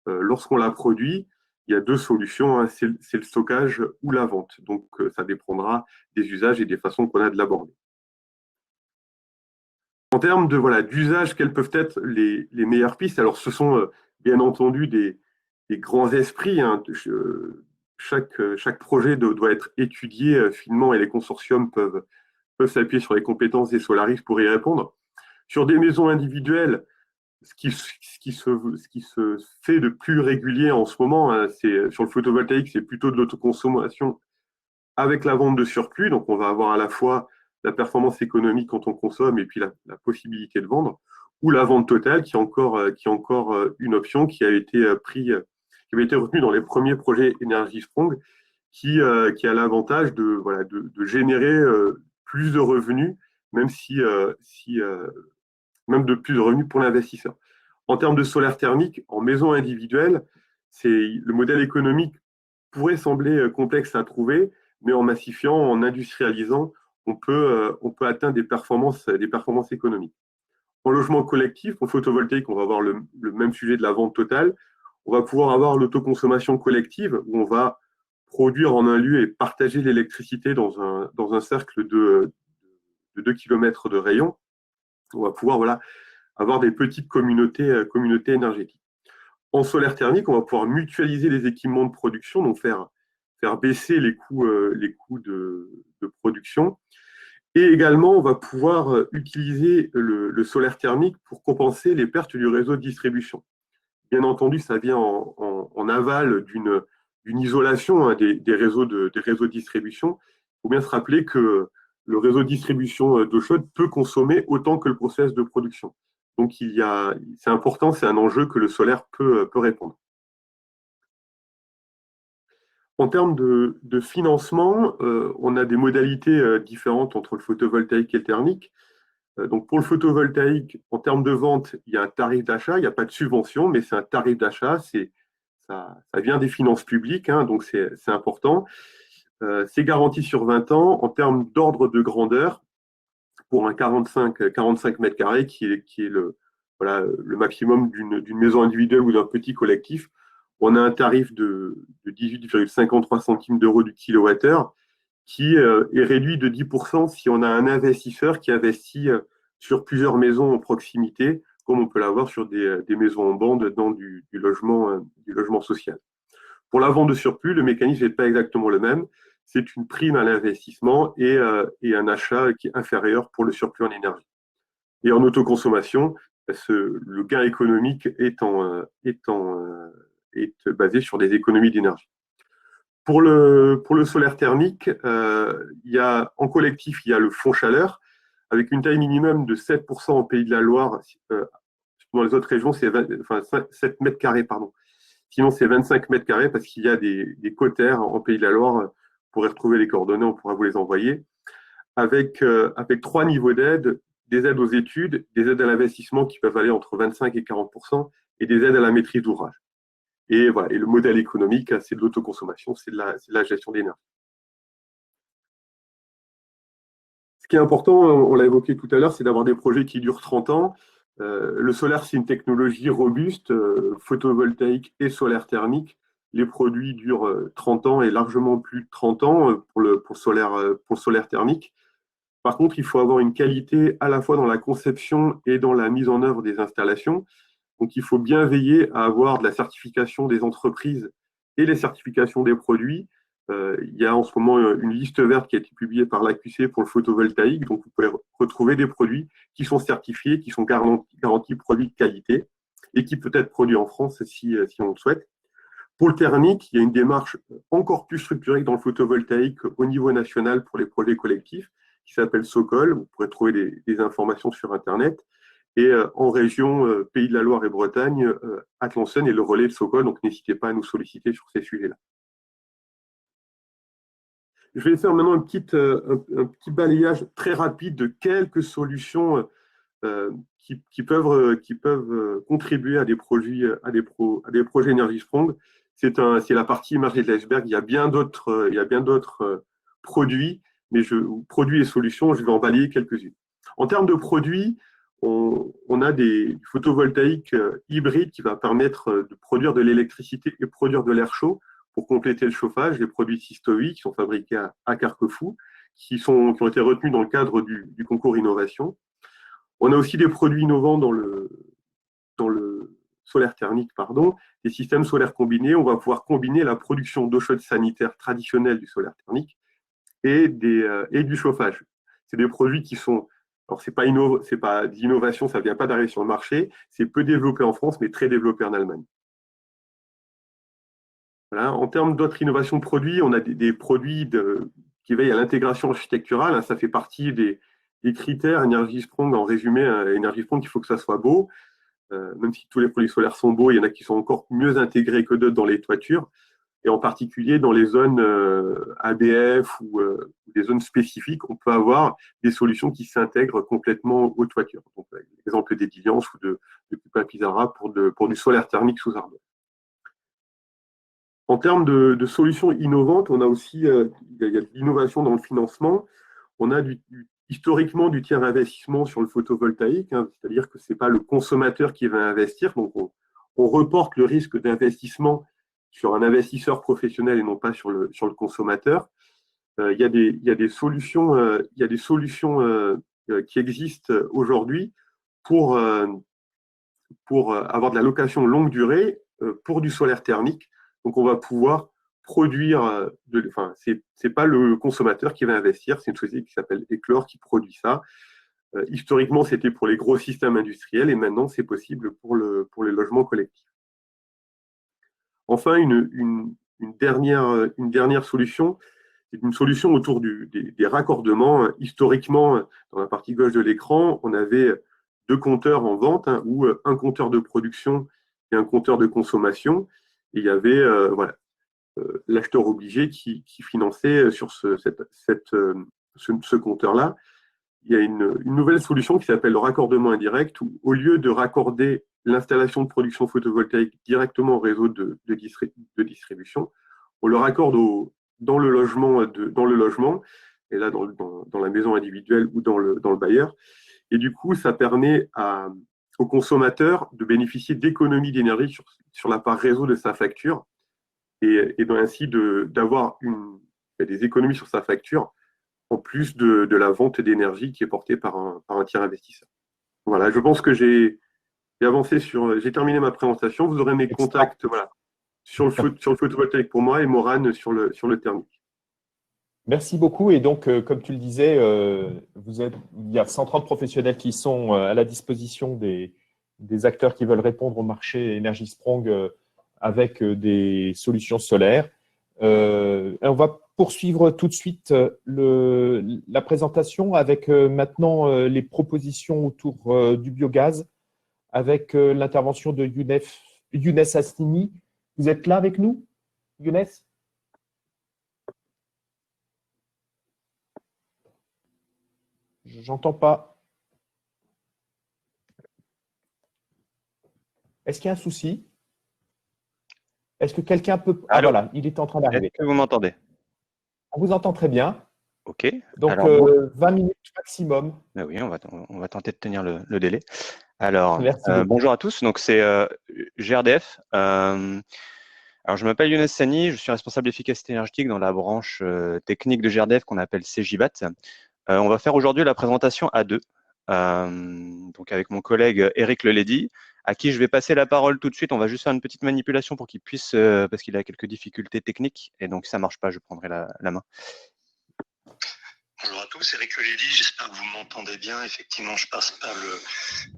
lorsqu'on la produit. Il y a deux solutions, hein, c'est le stockage ou la vente. Donc ça dépendra des usages et des façons qu'on a de l'aborder. En termes d'usage, quelles peuvent être les meilleures pistes? Alors, ce sont bien entendu des grands esprits. Hein. Chaque projet doit être étudié finement et les consortiums peuvent s'appuyer sur les compétences des solaristes pour y répondre. Sur des maisons individuelles, ce qui se fait de plus régulier en ce moment, hein, sur le photovoltaïque, c'est plutôt de l'autoconsommation avec la vente de surplus. Donc, on va avoir à la fois la performance économique quand on consomme et puis la possibilité de vendre, ou la vente totale qui est encore une option qui avait été retenue dans les premiers projets Energy Sprong, qui a l'avantage de générer plus de revenus, même de plus de revenus pour l'investisseur. En termes de solaire thermique, en maison individuelle, le modèle économique pourrait sembler complexe à trouver, mais en massifiant, en industrialisant, on peut atteindre des performances économiques. En logement collectif, en photovoltaïque, on va avoir le même sujet de la vente totale. On va pouvoir avoir l'autoconsommation collective, où on va produire en un lieu et partager l'électricité dans un cercle de 2 km de rayon. On va pouvoir avoir des petites communautés énergétiques. En solaire thermique, on va pouvoir mutualiser les équipements de production, donc faire baisser les coûts de production. Et également, on va pouvoir utiliser le solaire thermique pour compenser les pertes du réseau de distribution. Bien entendu, ça vient en aval d'une isolation hein, des réseaux de distribution. Il faut bien se rappeler que le réseau de distribution d'eau chaude peut consommer autant que le process de production. Donc, c'est important, c'est un enjeu que le solaire peut répondre. En termes de financement, on a des modalités différentes entre le photovoltaïque et le thermique. Donc, pour le photovoltaïque, en termes de vente, il y a un tarif d'achat, il n'y a pas de subvention, mais c'est un tarif d'achat, ça vient des finances publiques, hein, donc c'est important. C'est garanti sur 20 ans. En termes d'ordre de grandeur, pour un 45 mètres carrés, qui est le maximum d'une maison individuelle ou d'un petit collectif, on a un tarif de 18,53 centimes d'euros du kilowattheure, qui est réduit de 10% si on a un investisseur qui investit sur plusieurs maisons en proximité, comme on peut l'avoir sur des maisons en bande dans du logement social. Pour la vente de surplus, le mécanisme n'est pas exactement le même. C'est une prime à l'investissement et un achat qui est inférieur pour le surplus en énergie. Et en autoconsommation, le gain économique est basé sur des économies d'énergie. Pour le solaire thermique, en collectif, il y a le fonds chaleur, avec une taille minimum de 7% en Pays de la Loire. Dans les autres régions, c'est 7 mètres carrés, pardon. Sinon, c'est 25 mètres carrés parce qu'il y a des quotaires en Pays de la Loire. Vous pourrez retrouver les coordonnées, on pourra vous les envoyer. Avec 3 niveaux d'aide, des aides aux études, des aides à l'investissement qui peuvent aller entre 25 et 40%, et des aides à la maîtrise d'ouvrage. Et voilà. Et le modèle économique, c'est de l'autoconsommation, c'est de la gestion d'énergie. Ce qui est important, on l'a évoqué tout à l'heure, c'est d'avoir des projets qui durent 30 ans. Le solaire, c'est une technologie robuste, photovoltaïque et solaire thermique. Les produits durent 30 ans et largement plus de 30 ans pour le solaire thermique. Par contre, il faut avoir une qualité à la fois dans la conception et dans la mise en œuvre des installations. Donc, il faut bien veiller à avoir de la certification des entreprises et les certifications des produits. Il y a en ce moment une liste verte qui a été publiée par l'AQC pour le photovoltaïque. Donc, vous pouvez retrouver des produits qui sont certifiés, qui sont garantis produits de qualité et qui peut être produits en France si on le souhaite. Pour le thermique, il y a une démarche encore plus structurée que dans le photovoltaïque au niveau national pour les projets collectifs qui s'appelle Socol. Vous pourrez trouver des informations sur Internet. Et en région Pays de la Loire et Bretagne, Atlansen est le relais de Socol, donc n'hésitez pas à nous solliciter sur ces sujets-là. Je vais faire maintenant un petit balayage très rapide de quelques solutions qui peuvent contribuer à des projets Energy Strong. C'est la partie émergée de l'iceberg. Il y a bien d'autres produits, mais produits et solutions, je vais en balayer quelques-unes. En termes de produits, on a des photovoltaïques hybrides qui va permettre de produire de l'électricité et produire de l'air chaud pour compléter le chauffage. Les produits Systovi qui sont fabriqués à Carquefou, qui ont été retenus dans le cadre du concours innovation. On a aussi des produits innovants dans le solaire thermique, des systèmes solaires combinés. On va pouvoir combiner la production d'eau chaude sanitaire traditionnelle du solaire thermique et du chauffage. C'est des produits qui sont, alors c'est pas d'innovation, ça ne vient pas d'arriver sur le marché, c'est peu développé en France, mais très développé en Allemagne. Voilà. En termes d'autres innovations de produits, on a des produits qui veillent à l'intégration architecturale. Ça fait partie des critères Energy Strong. En résumé, Energy Strong, il faut que ça soit beau. Même si tous les produits solaires sont beaux, il y en a qui sont encore mieux intégrés que d'autres dans les toitures. Et en particulier dans les zones ABF ou des zones spécifiques, on peut avoir des solutions qui s'intègrent complètement aux toitures. Donc, l'exemple d'Ediliance ou de Pupa Pizarra pour du solaire thermique sous ardoise. En termes de solutions innovantes, on a aussi il y a de l'innovation dans le financement. On a historiquement du tiers investissement sur le photovoltaïque, c'est-à-dire que ce n'est pas le consommateur qui va investir. Donc, on reporte le risque d'investissement sur un investisseur professionnel et non pas sur le consommateur. Il y a des solutions qui existent aujourd'hui pour avoir de la location longue durée pour du solaire thermique. Donc, on va pouvoir produire, c'est pas le consommateur qui va investir, c'est une société qui s'appelle Eclore qui produit ça. Historiquement, c'était pour les gros systèmes industriels et maintenant, c'est possible pour les logements collectifs. Enfin, une dernière solution, c'est une solution autour des raccordements. Historiquement, dans la partie gauche de l'écran, on avait deux compteurs en vente, hein, ou un compteur de production et un compteur de consommation. Et il y avait l'acheteur obligé qui finançait sur ce compteur-là. Il y a une nouvelle solution qui s'appelle le raccordement indirect, où au lieu de raccorder l'installation de production photovoltaïque directement au réseau de distribution, on le raccorde dans le logement, et là dans la maison individuelle ou dans le bailleur. Et du coup, ça permet au consommateur de bénéficier d'économies d'énergie sur la part réseau de sa facture, et ainsi d'avoir des économies sur sa facture, en plus de la vente d'énergie qui est portée par un tiers investisseur. Voilà, je pense que j'ai terminé ma présentation. Vous aurez mes contacts sur le photovoltaïque pour moi et Morane sur le thermique. Merci beaucoup. Et donc, comme tu le disais, il y a 130 professionnels qui sont à la disposition des acteurs qui veulent répondre au marché Energy Sprong avec des solutions solaires. On va poursuivre tout de suite la présentation avec maintenant les propositions autour du biogaz, avec l'intervention de Younes Hassimi. Vous êtes là avec nous, Younes? J'entends pas. Est-ce qu'il y a un souci? Est-ce que quelqu'un peut… Ah Allô, voilà, il est en train d'arriver. est-ce que vous m'entendez? On vous entend très bien. Ok. Donc, Alors, 20 minutes maximum. ben oui, on va tenter de tenir le délai. Alors, Merci beaucoup. bonjour à tous. Donc, c'est GRDF. Alors, je m'appelle Younes Sani, je suis responsable d'efficacité énergétique dans la branche technique de GRDF qu'on appelle CJBAT. On va faire aujourd'hui la présentation à deux, donc avec mon collègue Eric Leledi, à qui je vais passer la parole tout de suite. On va juste faire une petite manipulation pour qu'il puisse, parce qu'il a quelques difficultés techniques, et donc si ça ne marche pas, je prendrai la main. Bonjour à tous, Eric Leledi, j'espère que vous m'entendez bien. Effectivement, je passe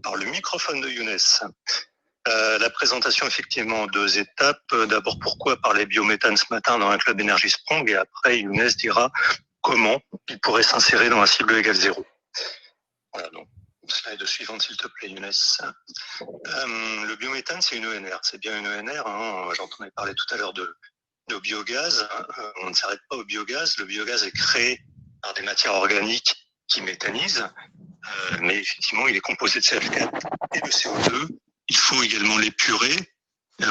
par le microphone de Younes. La présentation, effectivement, en deux étapes. D'abord, pourquoi parler biométhane ce matin dans un club Energy Sprong, et après, Younes dira comment il pourrait s'insérer dans la cible égale 0. Voilà, donc, slide suivante, s'il te plaît, Younes. Le biométhane, c'est une ENR. C'est bien une ENR, hein. J'entendais parler tout à l'heure de biogaz. On ne s'arrête pas au biogaz. Le biogaz est créé par des matières organiques qui méthanisent, mais effectivement, il est composé de CH4 et de CO2. Il faut également l'épurer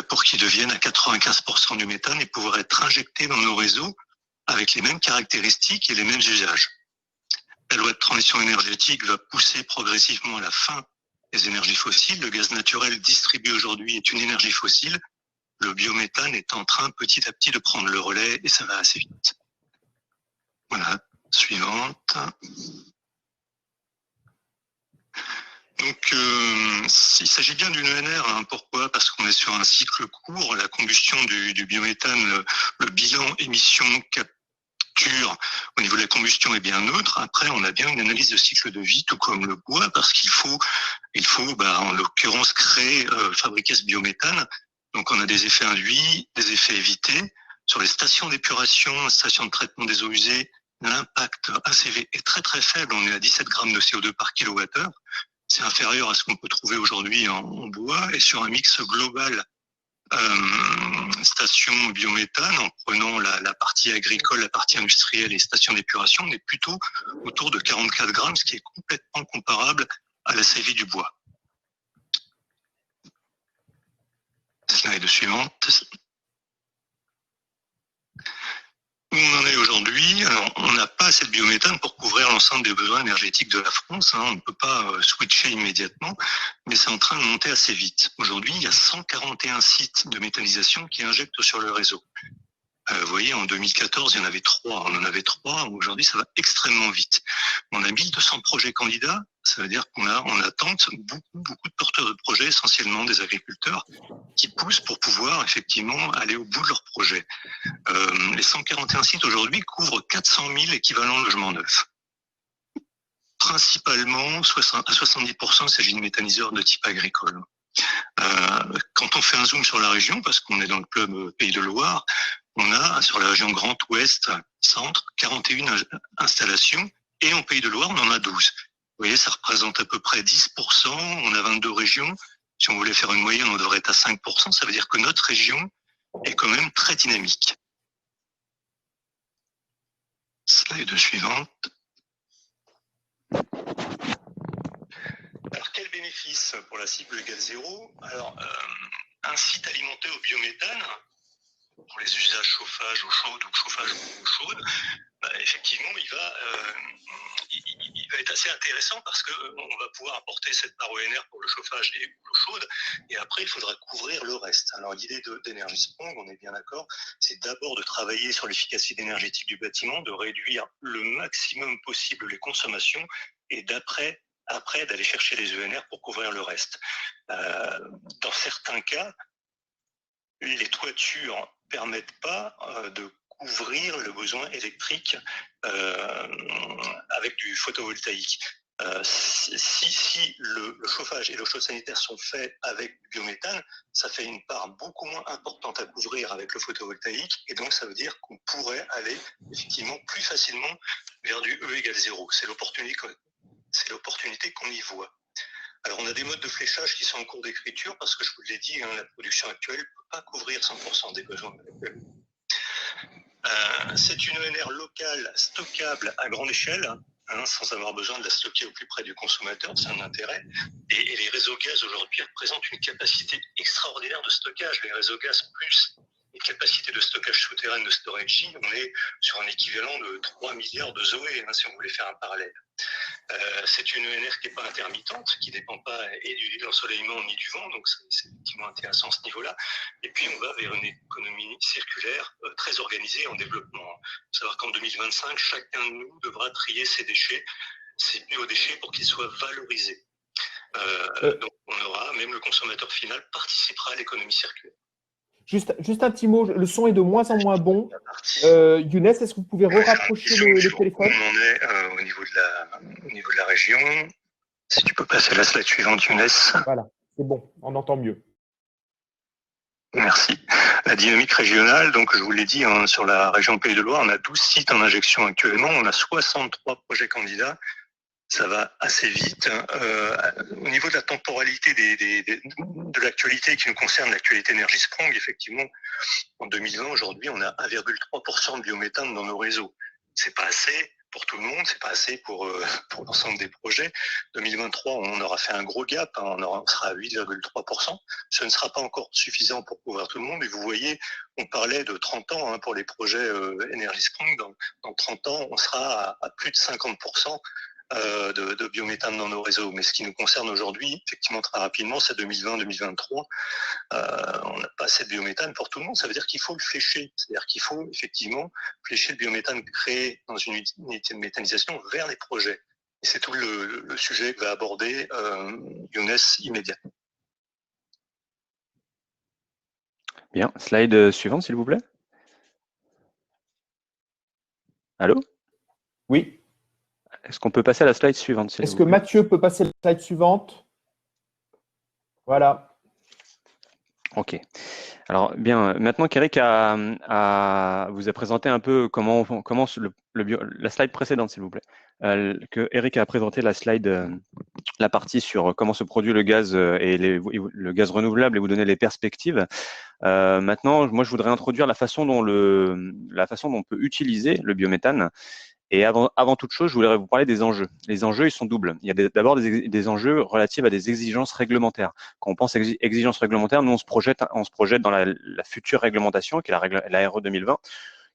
pour qu'il devienne à 95% du méthane et pouvoir être injecté dans nos réseaux avec les mêmes caractéristiques et les mêmes usages. La loi de transition énergétique va pousser progressivement à la fin des énergies fossiles. Le gaz naturel distribué aujourd'hui est une énergie fossile. Le biométhane est en train petit à petit de prendre le relais et ça va assez vite. Voilà, suivante. Donc, il s'agit bien d'une ENR. Hein. Pourquoi? Parce qu'on est sur un cycle court. La combustion du biométhane, le bilan émission capture au niveau de la combustion est bien neutre. Après, on a bien une analyse de cycle de vie, tout comme le bois, parce qu'il faut en l'occurrence, fabriquer ce biométhane. Donc, on a des effets induits, des effets évités. Sur les stations d'épuration, stations de traitement des eaux usées, l'impact ACV est très très faible. On est à 17 grammes de CO2 par kilowattheure. C'est inférieur à ce qu'on peut trouver aujourd'hui en bois. Et sur un mix global station biométhane, en prenant la partie agricole, la partie industrielle et stations d'épuration, on est plutôt autour de 44 grammes, ce qui est complètement comparable à la CV du bois. Slide suivante. Où on en est aujourd'hui, alors on n'a pas assez de biométhane pour couvrir l'ensemble des besoins énergétiques de la France. Hein. On ne peut pas switcher immédiatement, mais c'est en train de monter assez vite. Aujourd'hui, il y a 141 sites de méthanisation qui injectent sur le réseau. Vous voyez, en 2014, il y en avait 3. On en avait 3. Aujourd'hui, ça va extrêmement vite. On a 1200 projets candidats. Ça veut dire qu'on a en attente beaucoup de porteurs de projets, essentiellement des agriculteurs, qui poussent pour pouvoir effectivement aller au bout de leur projet. Les 141 sites aujourd'hui couvrent 400 000 équivalents logements neufs. Principalement, à 70%, il s'agit de méthaniseurs de type agricole. Quand on fait un zoom sur la région, parce qu'on est dans le club Pays de Loire, on a sur la région Grand Ouest, Centre, 41 installations, et en Pays de Loire, on en a 12. voyez, ça représente à peu près 10%. On a 22 régions. Si on voulait faire une moyenne, on devrait être à 5%. Ça veut dire que notre région est quand même très dynamique. Slide suivante. Alors, quel bénéfice pour la cible égale 0? Alors, un site alimenté au biométhane, pour les usages chauffage eau chaude ou chauffage eau chaude, effectivement, il va être assez intéressant parce qu'on va pouvoir apporter cette part ONR pour le chauffage et l'eau chaude, et après, il faudra couvrir le reste. Alors, l'idée d'Energy Sprong, on est bien d'accord, c'est d'abord de travailler sur l'efficacité énergétique du bâtiment, de réduire le maximum possible les consommations, et d'après d'aller chercher les ENR pour couvrir le reste. Dans certains cas, les toitures permettent pas de couvrir le besoin électrique avec du photovoltaïque. Si le chauffage et l'eau chaude sanitaire sont faits avec du biométhane, ça fait une part beaucoup moins importante à couvrir avec le photovoltaïque, et donc ça veut dire qu'on pourrait aller effectivement plus facilement vers du E égale 0. C'est l'opportunité qu'on y voit. Alors, on a des modes de fléchage qui sont en cours d'écriture parce que je vous l'ai dit, la production actuelle ne peut pas couvrir 100% des besoins actuels. C'est une ENR locale stockable à grande échelle, sans avoir besoin de la stocker au plus près du consommateur, c'est un intérêt. Et les réseaux gaz aujourd'hui représentent une capacité extraordinaire de stockage. Les réseaux gaz plus les capacités de stockage souterraine de Storage, on est sur un équivalent de 3 milliards de Zoé, si on voulait faire un parallèle. C'est une ENR qui n'est pas intermittente, qui ne dépend pas et de l'ensoleillement ni du vent, donc c'est effectivement intéressant à ce niveau-là. Et puis on va vers une économie circulaire très organisée en développement. Il faut savoir qu'en 2025, chacun de nous devra trier ses déchets, ses biodéchets, pour qu'ils soient valorisés. Donc on aura, même le consommateur final participera à l'économie circulaire. Juste un petit mot, le son est de moins en moins bon. Younes, est-ce que vous pouvez rapprocher le téléphone? On en est au niveau de la région. Si tu peux passer à la slide suivante, Younes. Voilà, c'est bon, on entend mieux. Merci. La dynamique régionale, donc je vous l'ai dit, sur la région de Pays de Loire, on a 12 sites en injection actuellement, on a 63 projets candidats. Ça va assez vite. Au niveau de la temporalité de l'actualité qui nous concerne, l'actualité Energy Sprong, effectivement, en 2020, aujourd'hui, on a 1,3% de biométhane dans nos réseaux. C'est pas assez pour tout le monde, c'est pas assez pour l'ensemble des projets. 2023, on aura fait un gros gap, on sera à 8,3%. Ce ne sera pas encore suffisant pour couvrir tout le monde, mais vous voyez, on parlait de 30 ans pour les projets Energy Sprong. Dans 30 ans, on sera à plus de 50%. De biométhane dans nos réseaux. Mais ce qui nous concerne aujourd'hui, effectivement, très rapidement, c'est 2020-2023. On n'a pas assez de biométhane pour tout le monde. Ça veut dire qu'il faut le flécher. C'est-à-dire qu'il faut effectivement flécher le biométhane créé dans une unité de méthanisation vers les projets. Et c'est tout le sujet que va aborder Younes immédiatement. Bien. Slide suivante, s'il vous plaît. Allô? Oui. Est-ce qu'on peut passer à la slide suivante? Est-ce que Mathieu peut passer à la slide suivante? Voilà. Ok. Alors, bien, maintenant qu'Eric vous a présenté un peu comment la slide précédente, s'il vous plaît, que Eric a présenté la partie sur comment se produit le gaz et le gaz renouvelable et vous donner les perspectives. Maintenant, moi, je voudrais introduire la façon dont on peut utiliser le biométhane. Et avant toute chose, je voudrais vous parler des enjeux. Les enjeux, ils sont doubles. Il y a d'abord des enjeux relatifs à des exigences réglementaires. Quand on pense exigences réglementaires, nous, on se projette dans la future réglementation, qui est la RE 2020,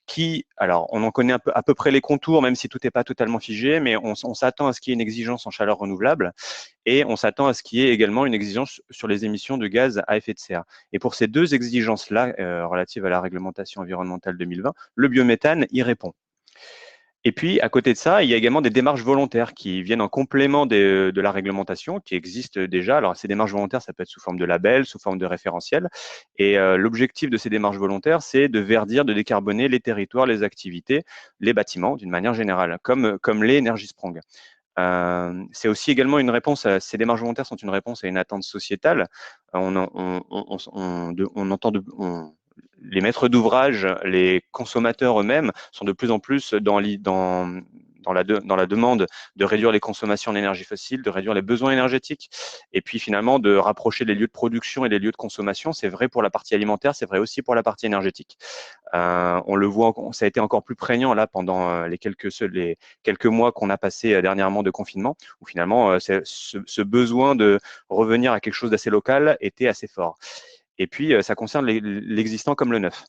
qui, alors, on en connaît à peu près les contours, même si tout n'est pas totalement figé, mais on s'attend à ce qu'il y ait une exigence en chaleur renouvelable et on s'attend à ce qu'il y ait également une exigence sur les émissions de gaz à effet de serre. Et pour ces deux exigences-là, relatives à la réglementation environnementale 2020, le biométhane y répond. Et puis, à côté de ça, il y a également des démarches volontaires qui viennent en complément de la réglementation qui existe déjà. Alors, ces démarches volontaires, ça peut être sous forme de label, sous forme de référentiel. Et l'objectif de ces démarches volontaires, c'est de verdir, de décarboner les territoires, les activités, les bâtiments d'une manière générale, comme les Energy Sprong. C'est aussi également une réponse ces démarches volontaires sont une réponse à une attente sociétale. Les maîtres d'ouvrage, les consommateurs eux-mêmes sont de plus en plus dans dans la demande de réduire les consommations d'énergie fossile, de réduire les besoins énergétiques, et puis finalement de rapprocher les lieux de production et les lieux de consommation. C'est vrai pour la partie alimentaire, c'est vrai aussi pour la partie énergétique. On le voit, ça a été encore plus prégnant là pendant les quelques mois qu'on a passé dernièrement de confinement, où finalement ce besoin de revenir à quelque chose d'assez local était assez fort. Et puis ça concerne l'existant comme le neuf.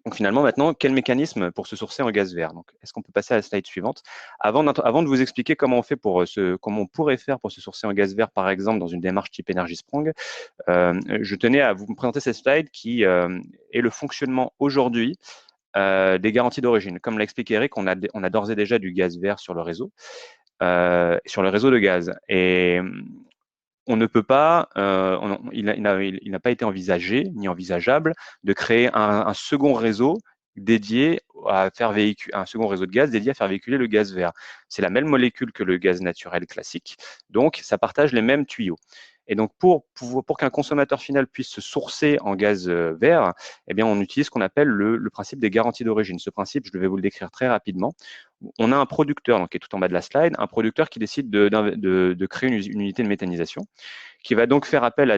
Donc finalement, maintenant, quel mécanisme pour se sourcer en gaz vert? Donc, est-ce qu'on peut passer à la slide suivante? Avant de vous expliquer comment on fait comment on pourrait faire pour se sourcer en gaz vert, par exemple, dans une démarche type Energy Sprong, je tenais à vous présenter cette slide qui est le fonctionnement aujourd'hui des garanties d'origine. Comme l'a expliqué Eric, on a d'ores et déjà du gaz vert sur le réseau de gaz. Et on ne peut pas, il n'a pas été envisagé ni envisageable de créer un second réseau dédié à faire véhiculer un second réseau de gaz dédié à faire véhiculer le gaz vert. C'est la même molécule que le gaz naturel classique, donc ça partage les mêmes tuyaux. Et donc pour qu'un consommateur final puisse se sourcer en gaz vert, eh bien on utilise ce qu'on appelle le principe des garanties d'origine. Ce principe, je vais vous le décrire très rapidement. On a un producteur, donc qui est tout en bas de la slide, un producteur qui décide de créer une unité de méthanisation, qui va donc faire appel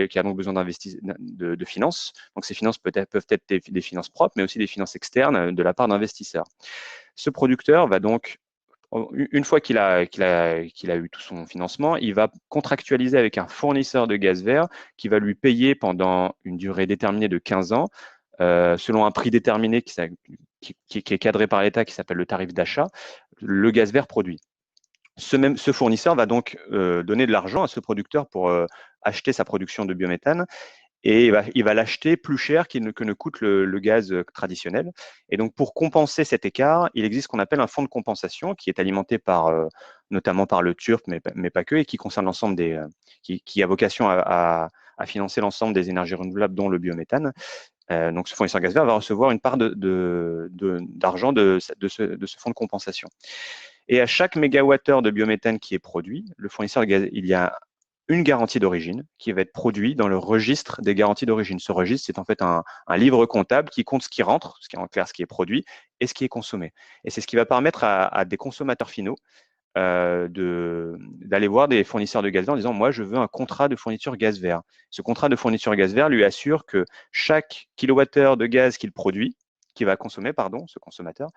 qui a donc besoin de finances. Donc ces finances peuvent être des finances propres, mais aussi des finances externes de la part d'investisseurs. Ce producteur va donc, une fois qu'il a eu tout son financement, il va contractualiser avec un fournisseur de gaz vert qui va lui payer pendant une durée déterminée de 15 ans, selon un prix déterminé qui est cadré par l'État, qui s'appelle le tarif d'achat, le gaz vert produit. Ce fournisseur va donc donner de l'argent à ce producteur pour acheter sa production de biométhane, et il va l'acheter plus cher que ne coûte le gaz traditionnel. Et donc, pour compenser cet écart, il existe ce qu'on appelle un fonds de compensation qui est alimenté notamment par le TURP, mais pas que, et qui concerne l'ensemble qui a vocation à financer l'ensemble des énergies renouvelables, dont le biométhane. Donc, ce fournisseur gaz vert va recevoir une part d'argent de ce fonds de compensation. Et à chaque mégawattheure de biométhane qui est produit, le fournisseur de gaz, il y a une garantie d'origine qui va être produite dans le registre des garanties d'origine. Ce registre, c'est en fait un livre comptable qui compte ce qui rentre, en clair, ce qui est produit et ce qui est consommé. Et c'est ce qui va permettre à des consommateurs finaux d'aller voir des fournisseurs de gaz vert en disant « Moi, je veux un contrat de fourniture gaz vert ». Ce contrat de fourniture gaz vert lui assure que chaque kilowattheure de gaz qu'il produit, qui va consommer, pardon, ce consommateur,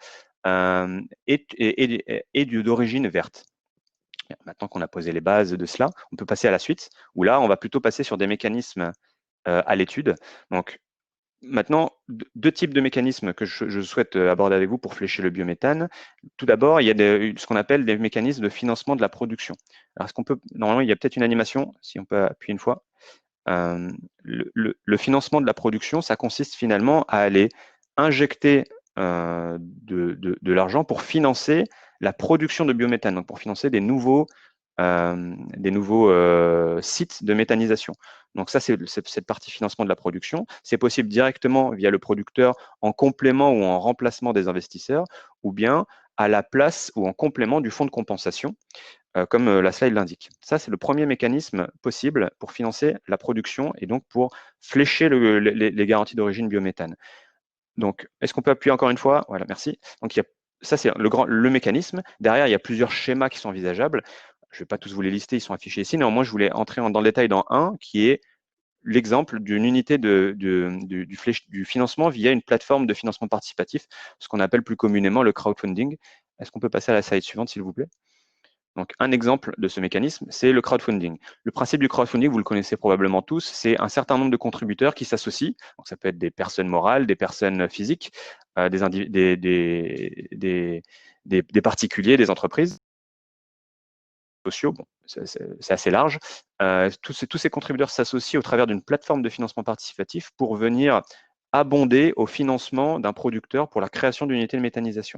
est d'origine verte. Maintenant qu'on a posé les bases de cela, on peut passer à la suite, où là, on va plutôt passer sur des mécanismes à l'étude. Donc, maintenant, deux types de mécanismes que je souhaite aborder avec vous pour flécher le biométhane. Tout d'abord, il y a ce qu'on appelle des mécanismes de financement de la production. Alors, normalement, il y a peut-être une animation, si on peut appuyer une fois. Le financement de la production, ça consiste finalement à aller injecter de l'argent pour financer la production de biométhane, donc pour financer des nouveaux sites de méthanisation. Donc ça, c'est cette partie financement de la production. C'est possible directement via le producteur en complément ou en remplacement des investisseurs, ou bien à la place ou en complément du fonds de compensation, comme la slide l'indique. Ça, c'est le premier mécanisme possible pour financer la production et donc pour flécher les garanties d'origine biométhane. Donc, est-ce qu'on peut appuyer encore une fois? Voilà, merci. Donc, ça, c'est le mécanisme. Derrière, il y a plusieurs schémas qui sont envisageables. Je ne vais pas tous vous les lister, ils sont affichés ici. Néanmoins, je voulais entrer dans le détail dans un qui est l'exemple d'une unité du financement via une plateforme de financement participatif, ce qu'on appelle plus communément le crowdfunding. Est-ce qu'on peut passer à la slide suivante, s'il vous plaît? Donc, un exemple de ce mécanisme, c'est le crowdfunding. Le principe du crowdfunding, vous le connaissez probablement tous, c'est un certain nombre de contributeurs qui s'associent. Donc, ça peut être des personnes morales, des personnes physiques, des particuliers, des entreprises sociaux. Bon, c'est assez large. Tous ces contributeurs s'associent au travers d'une plateforme de financement participatif pour venir abonder au financement d'un producteur pour la création d'une unité de méthanisation.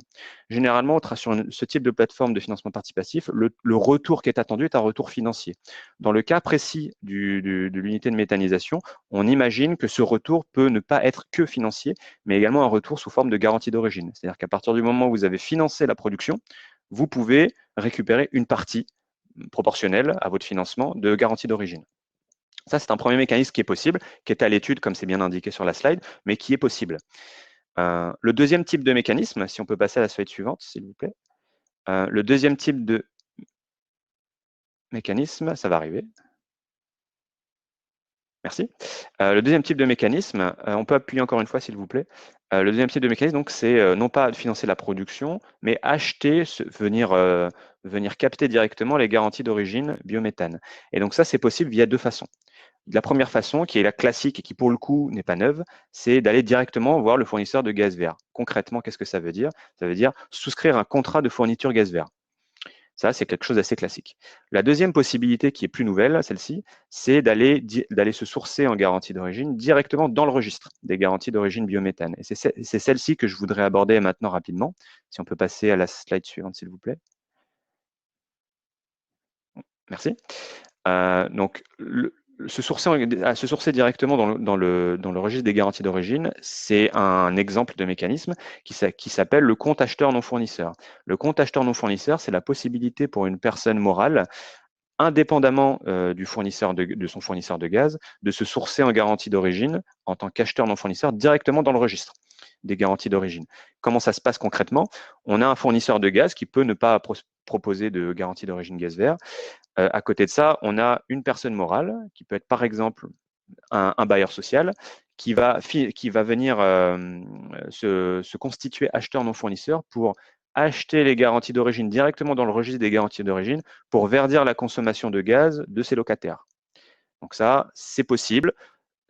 Généralement, sur ce type de plateforme de financement participatif, le retour qui est attendu est un retour financier. Dans le cas précis de l'unité de méthanisation, on imagine que ce retour peut ne pas être que financier, mais également un retour sous forme de garantie d'origine. C'est-à-dire qu'à partir du moment où vous avez financé la production, vous pouvez récupérer une partie proportionnelle à votre financement de garantie d'origine. Ça, c'est un premier mécanisme qui est possible, qui est à l'étude, comme c'est bien indiqué sur la slide, mais qui est possible. Le deuxième type de mécanisme, si on peut passer à la slide suivante, s'il vous plaît, Le deuxième type de mécanisme, ça va arriver. Merci. Le deuxième type de mécanisme, on peut appuyer encore une fois, s'il vous plaît. Le deuxième type de mécanisme, donc, c'est non pas financer la production, mais acheter, venir capter directement les garanties d'origine biométhane. Et donc ça, c'est possible via deux façons. La première façon, qui est la classique et qui pour le coup n'est pas neuve, c'est d'aller directement voir le fournisseur de gaz vert. Concrètement, qu'est-ce que ça veut dire? Ça veut dire souscrire un contrat de fourniture gaz vert. Ça, c'est quelque chose d'assez classique. La deuxième possibilité, qui est plus nouvelle, celle-ci, c'est d'aller se sourcer en garantie d'origine directement dans le registre des garanties d'origine biométhane. Et c'est celle-ci que je voudrais aborder maintenant rapidement. Si on peut passer à la slide suivante, s'il vous plaît. Merci. Donc, se sourcer directement dans le registre des garanties d'origine, c'est un exemple de mécanisme qui s'appelle le compte acheteur non fournisseur. Le compte acheteur non fournisseur, c'est la possibilité pour une personne morale, indépendamment de son fournisseur de gaz, de se sourcer en garantie d'origine en tant qu'acheteur non fournisseur directement dans le registre des garanties d'origine. Comment ça se passe concrètement? On a un fournisseur de gaz qui peut ne pas proposer de garantie d'origine gaz vert. À côté de ça, on a une personne morale qui peut être par exemple un bailleur social qui va venir se constituer acheteur non fournisseur pour acheter les garanties d'origine directement dans le registre des garanties d'origine pour verdir la consommation de gaz de ses locataires. Donc ça, c'est possible.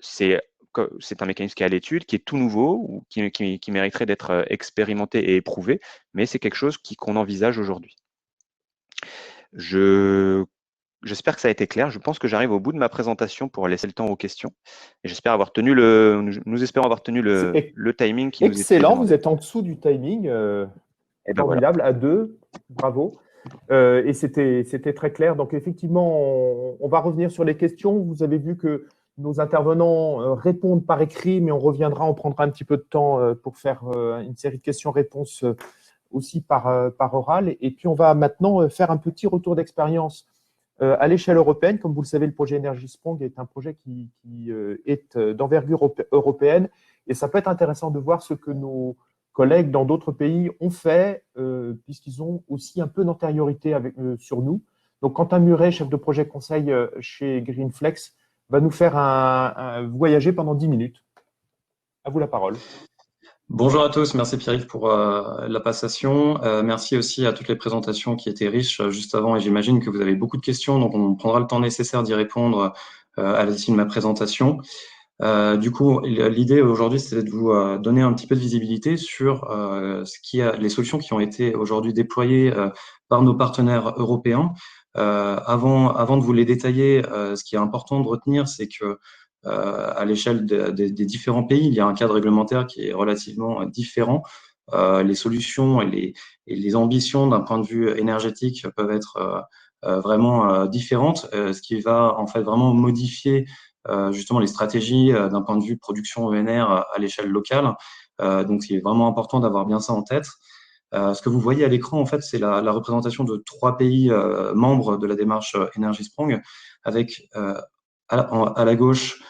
C'est un mécanisme qui est à l'étude, qui est tout nouveau, ou qui mériterait d'être expérimenté et éprouvé, mais c'est quelque chose qu'on envisage aujourd'hui. J'espère que ça a été clair. Je pense que j'arrive au bout de ma présentation pour laisser le temps aux questions. Et j'espère avoir tenu nous espérons avoir tenu le timing qui nous est excellent, vous êtes en dessous du timing. Formidable, voilà. À deux, bravo. Et c'était très clair. Donc, effectivement, on va revenir sur les questions. Vous avez vu que nos intervenants répondent par écrit, mais on prendra un petit peu de temps pour faire une série de questions-réponses aussi par oral. Et puis, on va maintenant faire un petit retour d'expérience à l'échelle européenne. Comme vous le savez, le projet Energy Sprong est un projet qui est d'envergure européenne. Et ça peut être intéressant de voir ce que nos collègues dans d'autres pays ont fait, puisqu'ils ont aussi un peu d'antériorité sur nous. Donc, Quentin Muret, chef de projet conseil chez Greenflex, va nous faire voyager pendant 10 minutes. À vous la parole. Bonjour à tous, merci Pierre-Yves pour la passation. Merci aussi à toutes les présentations qui étaient riches juste avant, et j'imagine que vous avez beaucoup de questions, donc on prendra le temps nécessaire d'y répondre à l'issue de ma présentation. Du coup, l'idée aujourd'hui, c'est de vous donner un petit peu de visibilité sur les solutions qui ont été aujourd'hui déployées par nos partenaires européens. Avant de vous les détailler, ce qui est important de retenir, c'est que à l'échelle des différents pays, il y a un cadre réglementaire qui est relativement différent. Les solutions et les ambitions d'un point de vue énergétique peuvent être vraiment différentes, ce qui va en fait vraiment modifier justement les stratégies d'un point de vue production ENR à l'échelle locale. Donc, il est vraiment important d'avoir bien ça en tête. Ce que vous voyez à l'écran, en fait, c'est la représentation de 3 pays membres de la démarche Energy Sprong, avec à la gauche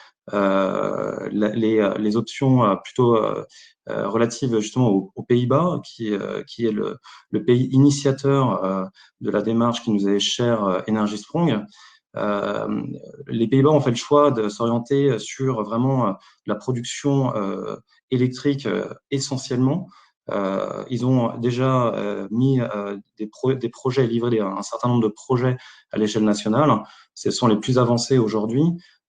les options plutôt relatives justement aux Pays-Bas, qui est le pays initiateur de la démarche qui nous est chère Energy Sprong. Les Pays-Bas ont fait le choix de s'orienter sur vraiment la production électrique essentiellement. Ils ont déjà mis des projets, livré un certain nombre de projets à l'échelle nationale. Ce sont les plus avancés aujourd'hui.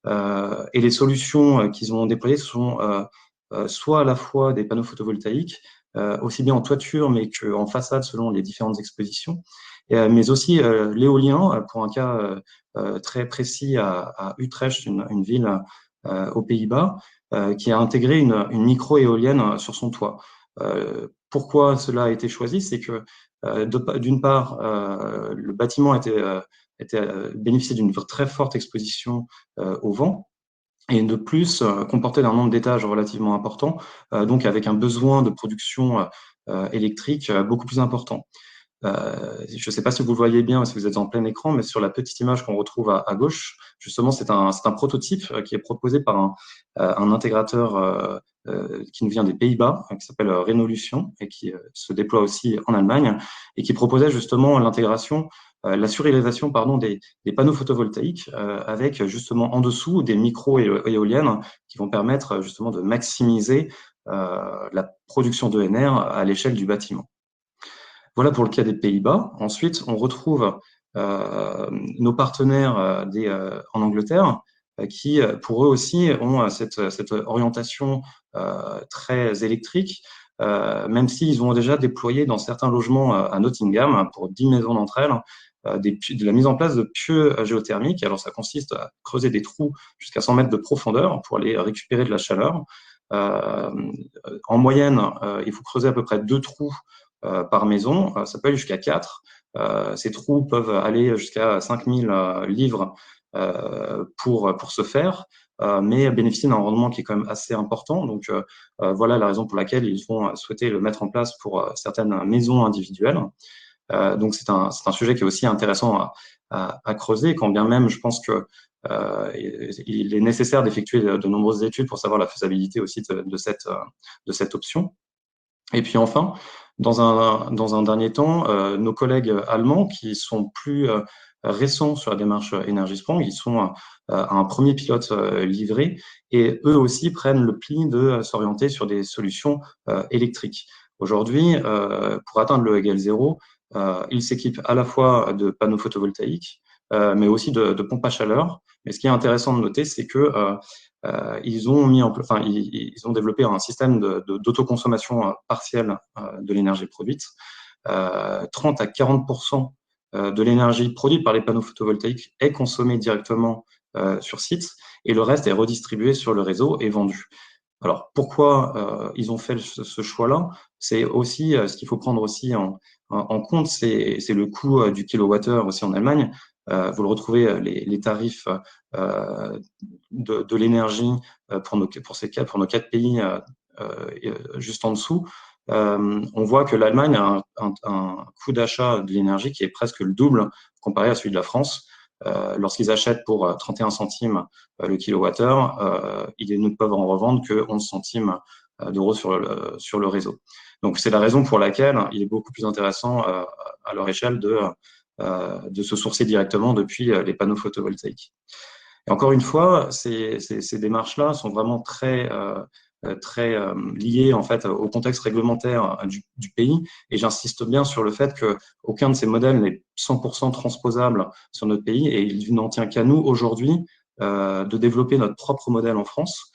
Et les solutions qu'ils ont déployées sont soit à la fois des panneaux photovoltaïques, aussi bien en toiture mais qu'en façade selon les différentes expositions, mais aussi l'éolien pour un cas très précis à Utrecht, une ville aux Pays-Bas, qui a intégré une micro-éolienne sur son toit. Pourquoi cela a été choisi? C'est que d'une part, le bâtiment bénéficiait d'une très forte exposition au vent, et de plus comportait un nombre d'étages relativement important, donc avec un besoin de production électrique beaucoup plus important. je ne sais pas si vous le voyez bien, si vous êtes en plein écran, mais sur la petite image qu'on retrouve à gauche, justement, c'est un prototype qui est proposé par un intégrateur qui nous vient des Pays-Bas, qui s'appelle Renolution et qui se déploie aussi en Allemagne et qui proposait justement l'intégration, la surréalisation des panneaux photovoltaïques avec justement en dessous des micro-éoliennes qui vont permettre justement de maximiser la production d'ENR à l'échelle du bâtiment. Voilà pour le cas des Pays-Bas. Ensuite, on retrouve nos partenaires en Angleterre qui, pour eux aussi, ont cette orientation très électrique, même s'ils ont déjà déployé dans certains logements à Nottingham, pour 10 maisons d'entre elles, de la mise en place de pieux géothermiques. Alors, ça consiste à creuser des trous jusqu'à 100 mètres de profondeur pour aller récupérer de la chaleur. En moyenne, il faut creuser à peu près 2 trous par maison, ça peut aller jusqu'à 4. Ces trous peuvent aller jusqu'à 5000 livres pour se faire, mais bénéficier d'un rendement qui est quand même assez important. Donc, voilà la raison pour laquelle ils vont souhaiter le mettre en place pour certaines maisons individuelles. Donc, c'est un sujet qui est aussi intéressant à creuser, quand bien même je pense que il est nécessaire d'effectuer de nombreuses études pour savoir la faisabilité aussi de cette option. Et puis enfin, dans un dernier temps, nos collègues allemands qui sont plus récents sur la démarche Energiesprong, ils sont à un premier pilote livré et eux aussi prennent le pli de s'orienter sur des solutions électriques. Aujourd'hui, pour atteindre le égale 0, ils s'équipent à la fois de panneaux photovoltaïques, mais aussi de pompes à chaleur. Mais ce qui est intéressant de noter, c'est que ils ont développé un système d'autoconsommation partielle de l'énergie produite. 30 à 40% de l'énergie produite par les panneaux photovoltaïques est consommée directement sur site et le reste est redistribué sur le réseau et vendu. Alors, pourquoi ils ont fait ce choix-là? C'est aussi ce qu'il faut prendre aussi en compte, c'est le coût du kilowattheure aussi en Allemagne. Vous le retrouvez, les tarifs de l'énergie pour nos 4 pays juste en dessous. On voit que l'Allemagne a un coût d'achat de l'énergie qui est presque le double comparé à celui de la France. Lorsqu'ils achètent pour 31 centimes le kilowattheure, ils ne peuvent en revendre que 11 centimes d'euros sur le réseau. Donc, c'est la raison pour laquelle il est beaucoup plus intéressant à leur échelle de se sourcer directement depuis les panneaux photovoltaïques. Et encore une fois, ces démarches-là sont vraiment très liées en fait au contexte réglementaire du pays. Et j'insiste bien sur le fait qu'aucun de ces modèles n'est 100% transposable sur notre pays et il n'en tient qu'à nous aujourd'hui de développer notre propre modèle en France.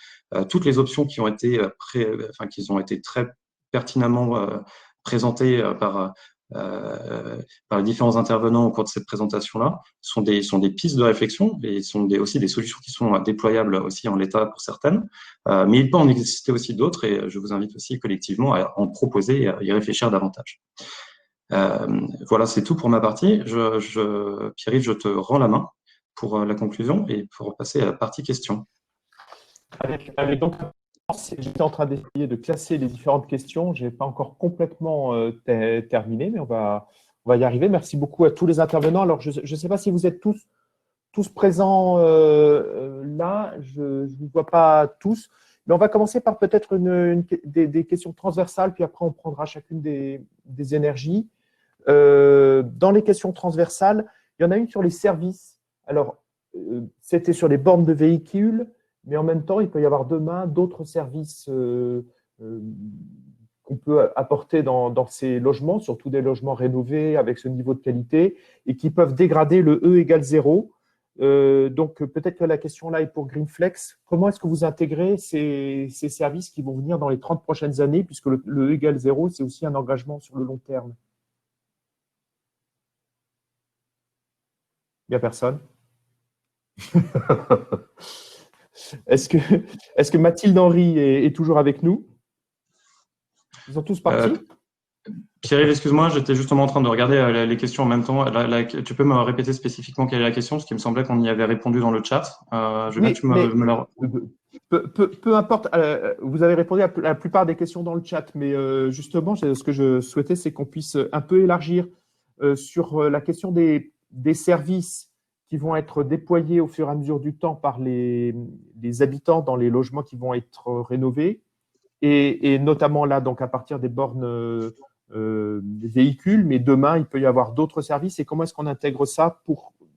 Toutes les options qui ont été très pertinemment présentées par les différents intervenants au cours de cette présentation-là sont des pistes de réflexion et sont aussi des solutions qui sont déployables aussi en l'état pour certaines, mais il peut en exister aussi d'autres et je vous invite aussi collectivement à en proposer et à y réfléchir davantage. Voilà, c'est tout pour ma partie. Pierre-Yves, je te rends la main pour la conclusion et pour passer à la partie questions. Donc, j'étais en train d'essayer de classer les différentes questions. Je n'ai pas encore complètement terminé, mais on va y arriver. Merci beaucoup à tous les intervenants. Alors, je ne sais pas si vous êtes tous présents là. Je ne vous vois pas tous. Mais on va commencer par peut-être des questions transversales, puis après, on prendra chacune des énergies. Dans les questions transversales, il y en a une sur les services. Alors, c'était sur les bornes de véhicules. Mais en même temps, il peut y avoir demain d'autres services qu'on peut apporter dans ces logements, surtout des logements rénovés avec ce niveau de qualité, et qui peuvent dégrader le E égale 0. Donc, peut-être que la question là est pour Greenflex. Comment est-ce que vous intégrez ces services qui vont venir dans les 30 prochaines années, puisque le E égale 0, c'est aussi un engagement sur le long terme? Il n'y a personne. Est-ce que Mathilde Henry est toujours avec nous? Ils sont tous partis? Pierre-Yves, excuse-moi, j'étais justement en train de regarder les questions en même temps. Tu peux me répéter spécifiquement quelle est la question, parce qu'il me semblait qu'on y avait répondu dans le chat. Peu importe, vous avez répondu à la plupart des questions dans le chat, mais justement, ce que je souhaitais, c'est qu'on puisse un peu élargir sur la question des services qui vont être déployés au fur et à mesure du temps par les habitants dans les logements qui vont être rénovés, et notamment là, donc à partir des bornes des véhicules, mais demain, il peut y avoir d'autres services. Et comment est-ce qu'on intègre ça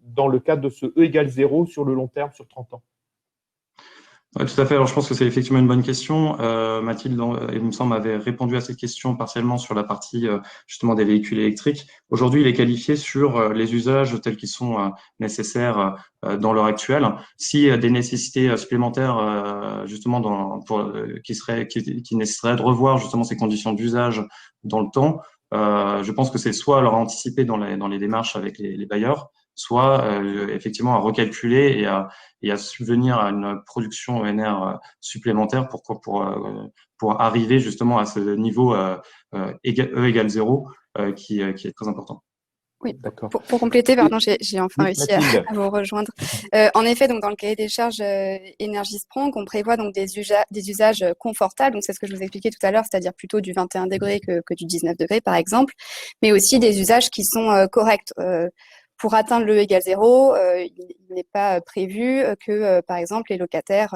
dans le cadre de ce E égale 0 sur le long terme, sur 30 ans? Ouais, tout à fait. Alors, je pense que c'est effectivement une bonne question. Mathilde, il me semble, avait répondu à cette question partiellement sur la partie justement des véhicules électriques. Aujourd'hui, il est qualifié sur les usages tels qu'ils sont nécessaires dans l'heure actuelle. Si des nécessités supplémentaires justement qui nécessiteraient de revoir justement ces conditions d'usage dans le temps, je pense que c'est soit leur anticiper dans les démarches avec les bailleurs, soit effectivement à recalculer et à subvenir à une production ENR supplémentaire pour arriver justement à ce niveau E égale 0 qui est très important. Oui, D'accord. pour compléter, pardon, j'ai enfin Oui, réussi à Mathilde. vous rejoindre. En effet, donc dans le cahier des charges Énergie Sprong, on prévoit donc des usages confortables. Donc c'est ce que je vous expliquais tout à l'heure, c'est-à-dire plutôt du 21 degrés que du 19 degrés, par exemple, mais aussi des usages qui sont corrects. Pour atteindre le égale 0, il n'est pas prévu que, par exemple, les locataires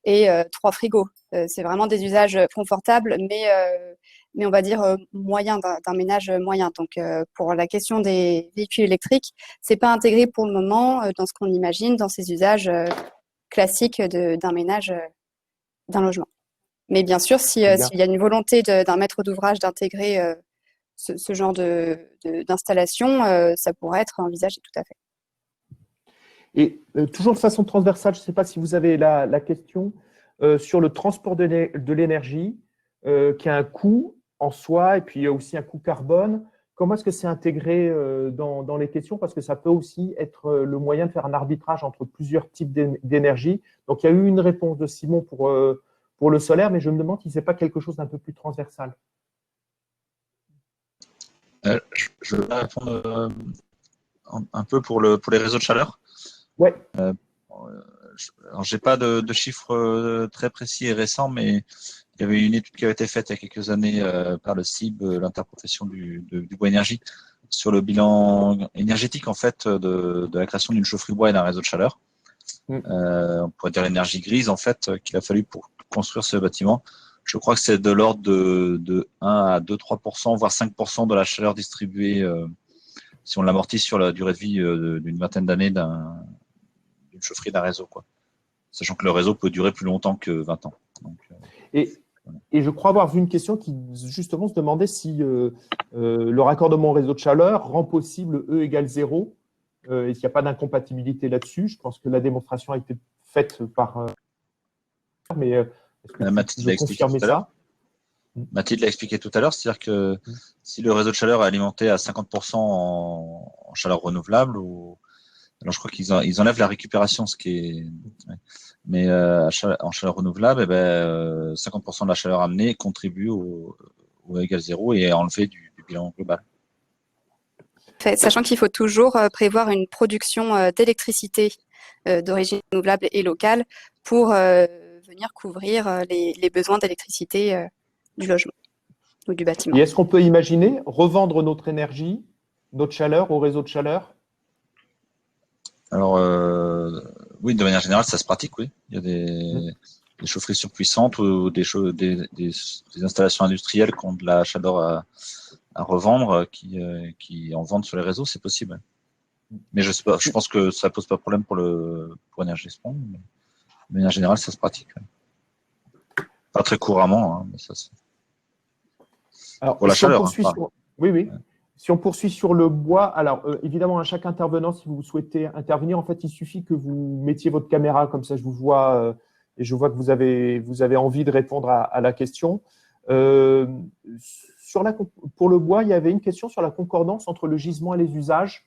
aient 3 frigos. C'est vraiment des usages confortables, mais on va dire moyens, d'un ménage moyen. Donc, pour la question des véhicules électriques, c'est pas intégré pour le moment dans ce qu'on imagine, dans ces usages classiques d'un ménage, d'un logement. Mais bien sûr, s'il y a une volonté d'un maître d'ouvrage d'intégrer ce genre d'installation, ça pourrait être envisagé tout à fait. Et toujours de façon transversale, je ne sais pas si vous avez la question, sur le transport de l'énergie, qui a un coût en soi, et puis il y a aussi un coût carbone. Comment est-ce que c'est intégré dans les questions? Parce que ça peut aussi être le moyen de faire un arbitrage entre plusieurs types d'énergie. Donc, il y a eu une réponse de Simon pour le solaire, mais je me demande si ce n'est pas quelque chose d'un peu plus transversal. Je vais répondre un peu pour les réseaux de chaleur. Ouais. Alors, j'ai pas de chiffres très précis et récents, mais il y avait une étude qui avait été faite il y a quelques années par le CIB, l'interprofession du bois énergie, sur le bilan énergétique en fait de la création d'une chaufferie bois et d'un réseau de chaleur. On pourrait dire l'énergie grise en fait qu'il a fallu pour construire ce bâtiment. Je crois que c'est de l'ordre de 1 à 2-3%, voire 5% de la chaleur distribuée si on l'amortit sur la durée de vie d'une vingtaine d'années d'une chaufferie d'un réseau, quoi. Sachant que le réseau peut durer plus longtemps que 20 ans. Donc, et je crois avoir vu une question qui justement se demandait si le raccordement au réseau de chaleur rend possible E égale 0. Et s'il n'y a pas d'incompatibilité là-dessus. Je pense que la démonstration a été faite par… mais est-ce que Mathilde l'a expliqué tout à l'heure. Mathilde l'a expliqué tout à l'heure, c'est-à-dire que si le réseau de chaleur est alimenté à 50% en chaleur renouvelable, alors je crois qu'ils enlèvent la récupération, ce qui est… Mais en chaleur renouvelable, 50% de la chaleur amenée contribue au égal 0 et est enlevé du bilan global. Sachant qu'il faut toujours prévoir une production d'électricité d'origine renouvelable et locale pour venir couvrir les besoins d'électricité du logement ou du bâtiment. Et est-ce qu'on peut imaginer revendre notre énergie, notre chaleur au réseau de chaleur? Alors, oui, de manière générale, ça se pratique, oui. Il y a des chaufferies surpuissantes ou des installations industrielles qui ont de la chaleur à revendre, qui en vendent sur les réseaux, c'est possible. Mais je sais pas, je pense que ça pose pas de problème pour Énergie Sprong. Mais de manière générale, ça se pratique. Pas très couramment, hein, mais ça se… Alors, pour la chaleur. Oui. Ouais. Si on poursuit sur le bois, alors évidemment, à chaque intervenant, si vous souhaitez intervenir, en fait, il suffit que vous mettiez votre caméra, comme ça je vous vois et je vois que vous avez envie de répondre à la question. Pour le bois, il y avait une question sur la concordance entre le gisement et les usages.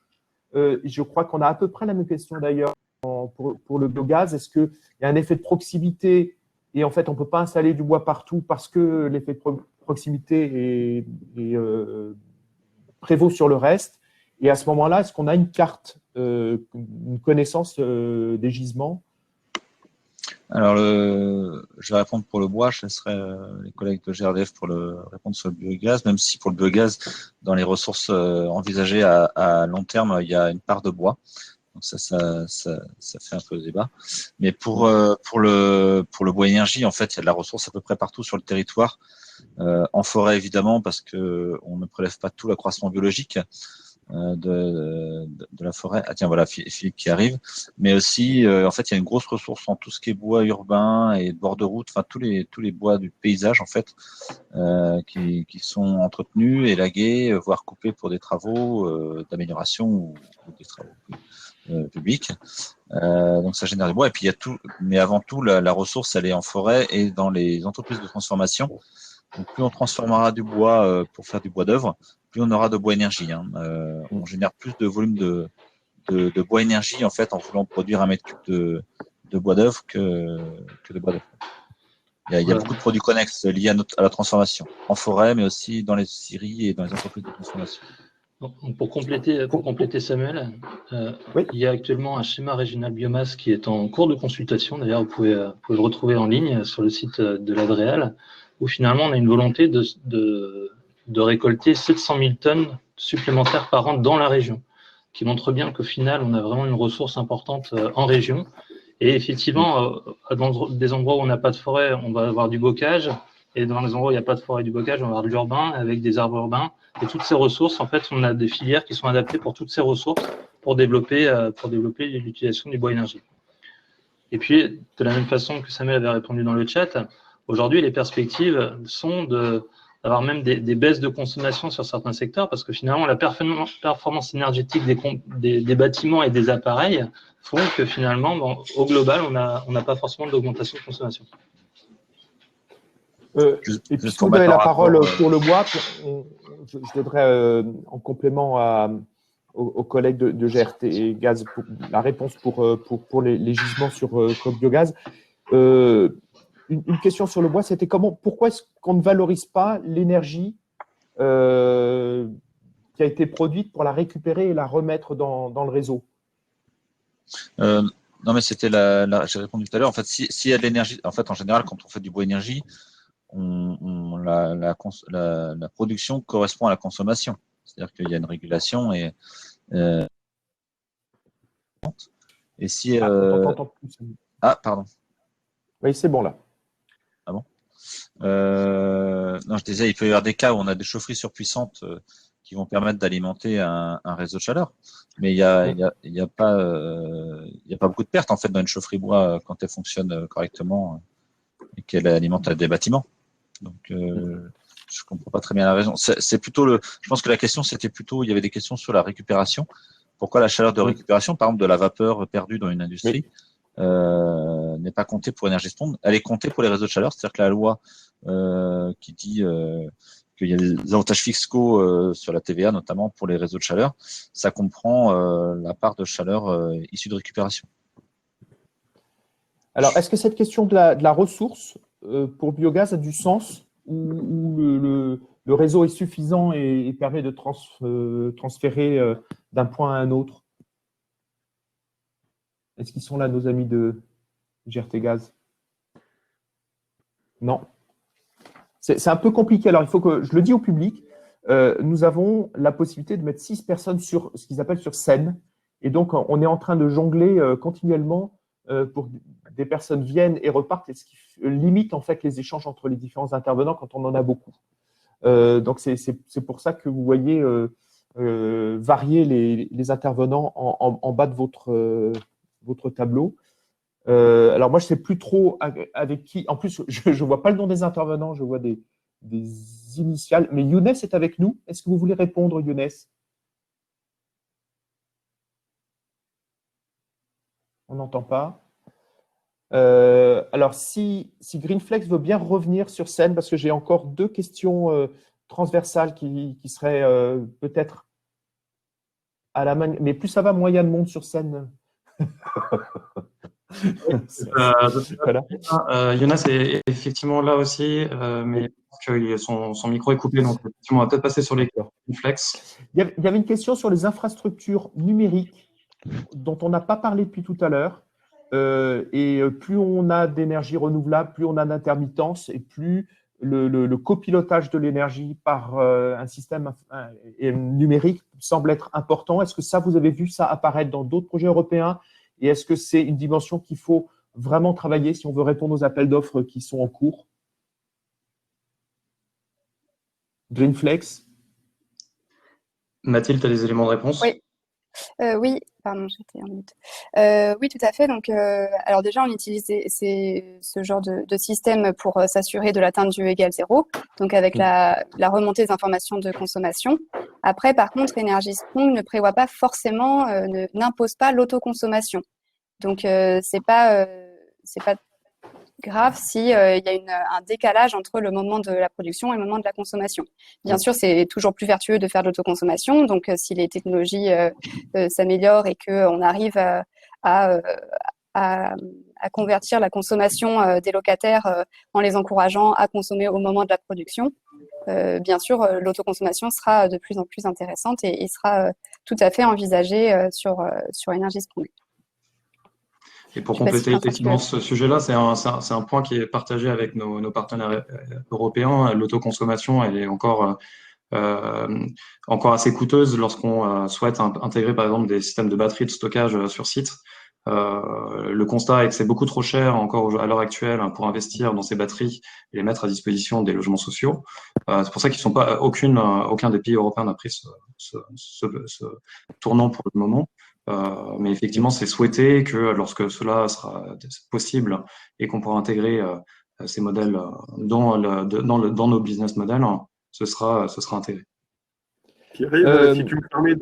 Je crois qu'on a à peu près la même question d'ailleurs pour le biogaz. Est-ce qu'il y a un effet de proximité et en fait, on ne peut pas installer du bois partout parce que l'effet de proximité prévaut sur le reste? Et à ce moment-là, est-ce qu'on a une carte, une connaissance des gisements? Alors, je vais répondre pour le bois, je laisserai les collègues de GRDF pour répondre sur le biogaz, même si pour le biogaz, dans les ressources envisagées à long terme, il y a une part de bois. Donc ça fait un peu débat. Mais pour le bois énergie, en fait, il y a de la ressource à peu près partout sur le territoire. En forêt, évidemment, parce que on ne prélève pas tout l'accroissement biologique de la forêt. Ah tiens, voilà Philippe qui arrive. Mais aussi, en fait, il y a une grosse ressource en tout ce qui est bois urbain et bord de route, enfin tous les bois du paysage, en fait, qui sont entretenus, élagués, voire coupés pour des travaux d'amélioration ou des travaux publics. Donc ça génère du bois. Et puis il y a tout, mais avant tout, la ressource, elle est en forêt et dans les entreprises de transformation. Donc plus on transformera du bois pour faire du bois d'œuvre, plus on aura de bois énergie. Hein. On génère plus de volume de bois énergie en fait en voulant produire un mètre cube de bois d'œuvre que de bois d'œuvre. Il y a beaucoup de produits connexes liés à la transformation, en forêt, mais aussi dans les scieries et dans les entreprises de transformation. Pour compléter Samuel, oui. Il y a actuellement un schéma régional biomasse qui est en cours de consultation. D'ailleurs, vous pouvez le retrouver en ligne sur le site de l'Adréal, où finalement on a une volonté de récolter 700 000 tonnes supplémentaires par an dans la région, qui montre bien qu'au final, on a vraiment une ressource importante en région. Et effectivement, dans des endroits où on n'a pas de forêt, on va avoir du bocage. Et dans les endroits où il n'y a pas de forêt et du bocage, on va avoir de l'urbain avec des arbres urbains. Et toutes ces ressources, en fait, on a des filières qui sont adaptées pour toutes ces ressources pour développer l'utilisation du bois énergie. Et puis, de la même façon que Samuel avait répondu dans le chat, aujourd'hui, les perspectives sont d'avoir même des baisses de consommation sur certains secteurs parce que finalement, la performance énergétique des bâtiments et des appareils font que finalement, au global, on n'a pas forcément d'augmentation de consommation. Et puisque vous avez la parole pour le bois, je donnerai en complément aux collègues de GRT et Gaz la réponse pour les gisements sur Coq Biogaz. Une question sur le bois, c'était pourquoi est-ce qu'on ne valorise pas l'énergie qui a été produite pour la récupérer et la remettre dans le réseau? Non, mais c'était j'ai répondu tout à l'heure. En fait, s'il y a de l'énergie, en fait, en général, quand on fait du bois énergie, la production correspond à la consommation. C'est-à-dire qu'il y a une régulation et si pardon. Oui, c'est bon là. Ah bon. Non, je disais, il peut y avoir des cas où on a des chaufferies surpuissantes qui vont permettre d'alimenter un réseau de chaleur, mais il y a pas beaucoup de pertes en fait dans une chaufferie bois quand elle fonctionne correctement et qu'elle alimente des bâtiments. Donc, je comprends pas très bien la raison. C'est plutôt je pense que la question c'était plutôt, il y avait des questions sur la récupération. Pourquoi la chaleur de récupération, par exemple de la vapeur perdue dans une industrie, n'est pas comptée pour énergie strong? Elle est comptée pour les réseaux de chaleur, c'est-à-dire que la loi qui dit qu'il y a des avantages fiscaux sur la TVA, notamment pour les réseaux de chaleur, ça comprend la part de chaleur issue de récupération. Alors, est-ce que cette question de la ressource pour biogaz a du sens ou le réseau est suffisant et permet de transférer d'un point à un autre? Est-ce qu'ils sont là, nos amis de GRT Gaz? Non. C'est un peu compliqué. Alors, il faut que je le dis au public. Nous avons la possibilité de mettre 6 personnes sur ce qu'ils appellent sur scène. Et donc, on est en train de jongler continuellement pour que des personnes viennent et repartent, et ce qui limite en fait les échanges entre les différents intervenants quand on en a beaucoup. Donc, c'est pour ça que vous voyez varier les intervenants en bas de votre tableau. Alors, moi, je ne sais plus trop avec qui. En plus, je ne vois pas le nom des intervenants, je vois des initiales. Mais Younes est avec nous. Est-ce que vous voulez répondre, Younes? On n'entend pas. Alors, si Greenflex veut bien revenir sur scène, parce que j'ai encore 2 questions transversales qui seraient peut-être à la main. Mais plus ça va, moins il y a de monde sur scène. Voilà. Jonas est effectivement là aussi, mais son micro est coupé, donc on va peut-être passer sur les Greenflex. Il y avait une question sur les infrastructures numériques dont on n'a pas parlé depuis tout à l'heure. Et plus on a d'énergie renouvelable, plus on a d'intermittence et plus le copilotage de l'énergie par un système numérique semble être important. Est-ce que ça, vous avez vu ça apparaître dans d'autres projets européens? Et est-ce que c'est une dimension qu'il faut vraiment travailler si on veut répondre aux appels d'offres qui sont en cours? Greenflex? Mathilde, tu as des éléments de réponse? Oui. Oui, pardon, j'étais en mute. Oui, tout à fait. Donc, alors déjà, on utilise ce genre de système pour s'assurer de l'atteinte du égal 0, donc avec la remontée des informations de consommation. Après, par contre, EnergySprong ne prévoit pas forcément, n'impose pas l'autoconsommation. Donc, c'est pas grave si il y a un décalage entre le moment de la production et le moment de la consommation. Bien sûr, c'est toujours plus vertueux de faire de l'autoconsommation. Donc, si les technologies s'améliorent et qu'on arrive à convertir la consommation des locataires en les encourageant à consommer au moment de la production, bien sûr, l'autoconsommation sera de plus en plus intéressante et sera tout à fait envisagée sur EnergySprong. Et pour compléter effectivement ce sujet-là, c'est un point qui est partagé avec nos partenaires européens. L'autoconsommation, elle est encore assez coûteuse lorsqu'on souhaite intégrer par exemple des systèmes de batteries de stockage sur site. Le constat est que c'est beaucoup trop cher encore à l'heure actuelle pour investir dans ces batteries et les mettre à disposition des logements sociaux. C'est pour ça qu'ils sont pas aucun des pays européens n'a pris ce tournant pour le moment. Mais effectivement, c'est souhaité que lorsque cela sera possible et qu'on pourra intégrer ces modèles dans nos business models, ce sera intégré. Pierre, si tu me permets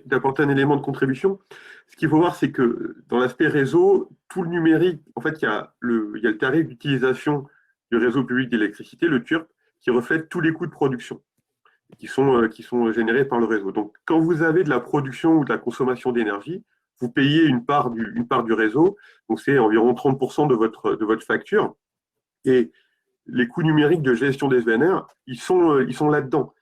d'apporter un élément de contribution, ce qu'il faut voir, c'est que dans l'aspect réseau, tout le numérique, en fait, il y a le tarif d'utilisation du réseau public d'électricité, le TURP, qui reflète tous les coûts de production qui sont générés par le réseau. Donc, quand vous avez de la production ou de la consommation d'énergie, vous payez une part du réseau, donc c'est environ 30% de votre facture. Et les coûts numériques de gestion des ENR, ils sont là-dedans.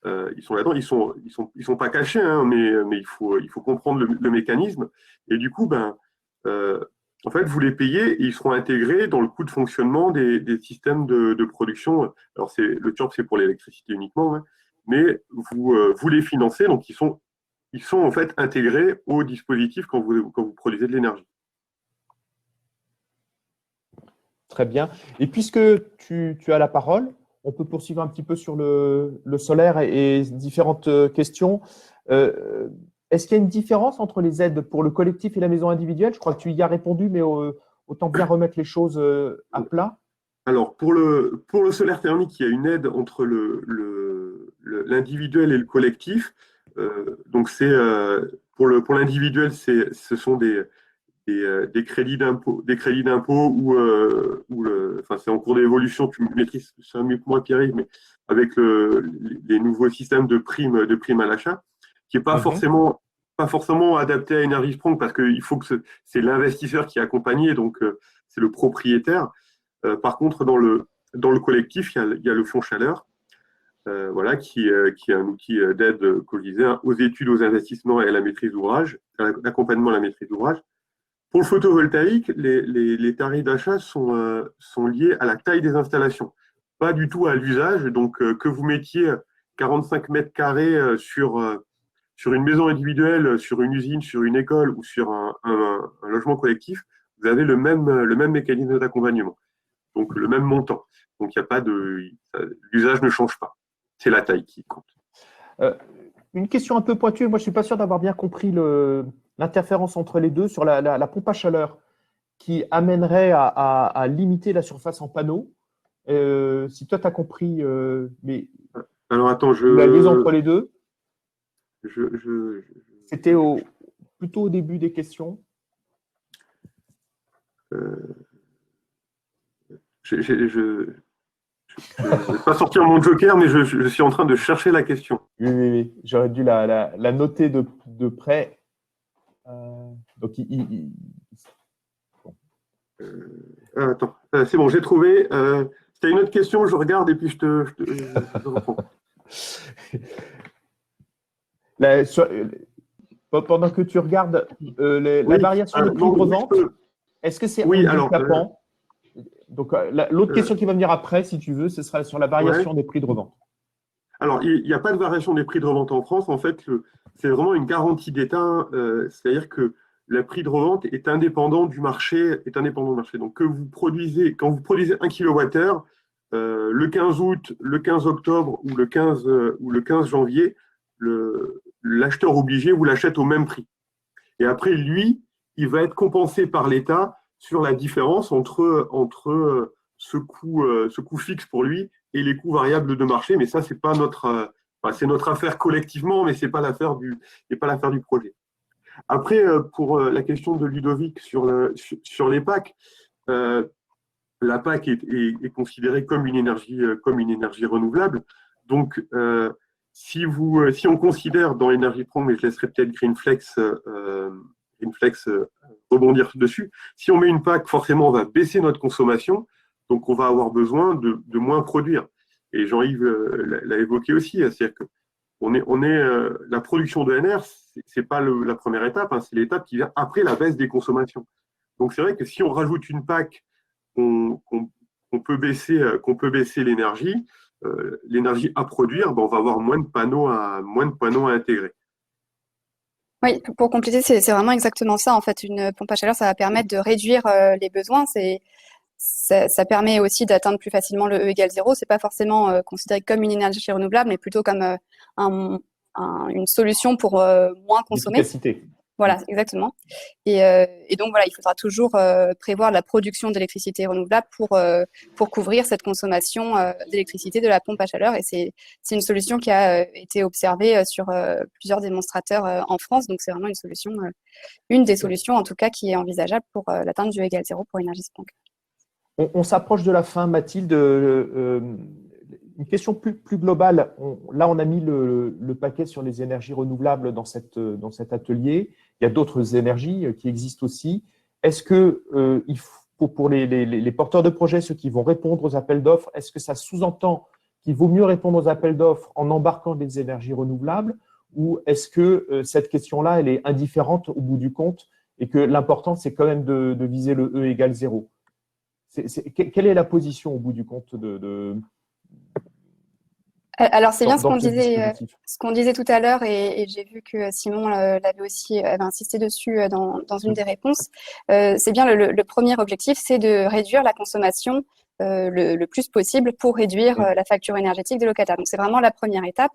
Ils sont pas cachés, hein, mais il faut comprendre le mécanisme. Et du coup, en fait, vous les payez et ils seront intégrés dans le coût de fonctionnement des systèmes de production. Alors, le TURP, c'est pour l'électricité uniquement, hein, mais vous les financez, donc ils sont en fait intégrés au dispositif quand vous produisez de l'énergie. Très bien. Et puisque tu as la parole, on peut poursuivre un petit peu sur le solaire et différentes questions. Est-ce qu'il y a une différence entre les aides pour le collectif et la maison individuelle? Je crois que tu y as répondu, mais autant bien remettre les choses à plat. Alors, pour le solaire thermique, il y a une aide entre l'individuel et le collectif. Donc, pour l'individuel, ce sont des crédits d'impôt enfin, c'est en cours d'évolution, tu maîtrises ça mieux que moi, Pierre, mais avec les nouveaux systèmes de primes à l'achat, qui n'est pas forcément adapté à EnergySprong parce qu'il faut que c'est l'investisseur qui est accompagné, donc c'est le propriétaire. Par contre, dans le collectif, il y a le fonds chaleur, qui est un outil d'aide, comme je disais, aux études, aux investissements et à la maîtrise d'ouvrage, à l'accompagnement à la maîtrise d'ouvrage. Pour le photovoltaïque, les tarifs d'achat sont liés à la taille des installations, pas du tout à l'usage. Donc, que vous mettiez 45 mètres carrés sur une maison individuelle, sur une usine, sur une école ou sur un logement collectif, vous avez le même mécanisme d'accompagnement, donc le même montant. Donc, il n'y a pas l'usage ne change pas. C'est la taille qui compte. Une question un peu pointue. Moi, je ne suis pas sûr d'avoir bien compris l'interférence entre les deux sur la pompe à chaleur qui amènerait à limiter la surface en panneaux. Si toi, tu as compris, mais alors, attends, la liaison entre les deux, c'était plutôt au début des questions. Je ne vais pas sortir mon joker, mais je suis en train de chercher la question. Oui. J'aurais dû la noter de près. Donc, attends, c'est bon, j'ai trouvé. Si tu as une autre question, je regarde et puis je te reprends. Pendant que tu regardes la variation de prix de revente, est-ce que c'est handicapant? Donc, l'autre question qui va venir après, si tu veux, ce sera sur la variation des prix de revente. Alors, il n'y a pas de variation des prix de revente en France. En fait, c'est vraiment une garantie d'État. C'est-à-dire que le prix de revente est indépendant du marché. Donc, quand vous produisez 1 kWh, le 15 août, le 15 octobre ou le 15 janvier, l'acheteur obligé vous l'achète au même prix. Et après, lui, il va être compensé par l'État sur la différence entre ce coût fixe pour lui et les coûts variables de marché. Mais ça, c'est pas c'est notre affaire collectivement, mais c'est pas l'affaire du projet. Après, pour la question de Ludovic sur les PAC, la PAC est considérée comme une énergie renouvelable. Donc, si on considère dans l'énergie Prong, mais je laisserai peut-être Greenflex rebondir dessus, si on met une PAC, forcément, on va baisser notre consommation, donc on va avoir besoin de moins produire. Et Jean-Yves l'a évoqué aussi, c'est-à-dire que la production de NR, c'est pas la première étape, c'est l'étape qui vient après la baisse des consommations. Donc c'est vrai que si on rajoute une PAC, qu'on peut baisser l'énergie à produire, on va avoir moins de panneaux à intégrer. Oui, pour compléter, c'est vraiment exactement ça. En fait, une pompe à chaleur, ça va permettre de réduire les besoins. Ça permet aussi d'atteindre plus facilement le E égale 0. C'est pas forcément considéré comme une énergie renouvelable, mais plutôt comme une solution pour moins consommer. L'efficacité. Voilà, exactement. Et donc voilà, il faudra toujours prévoir la production d'électricité renouvelable pour couvrir cette consommation d'électricité de la pompe à chaleur. Et c'est une solution qui a été observée sur plusieurs démonstrateurs en France. Donc c'est vraiment une des solutions en tout cas qui est envisageable pour l'atteinte du E égale 0 pour Énergie Sprong. On s'approche de la fin, Mathilde. Une question plus globale. Là, on a mis le paquet sur les énergies renouvelables dans cet atelier. Il y a d'autres énergies qui existent aussi. Est-ce que il faut, pour les porteurs de projets, ceux qui vont répondre aux appels d'offres, est-ce que ça sous-entend qu'il vaut mieux répondre aux appels d'offres en embarquant des énergies renouvelables, ou est-ce que cette question-là, elle est indifférente au bout du compte et que l'important, c'est quand même de viser le E égale 0? Quelle est la position au bout du compte Alors, c'est bien ce qu'on disait tout à l'heure, et j'ai vu que Simon avait aussi insisté dessus dans une des réponses. C'est bien le premier objectif, c'est de réduire la consommation le plus possible pour réduire la facture énergétique des locataires. Donc, c'est vraiment la première étape.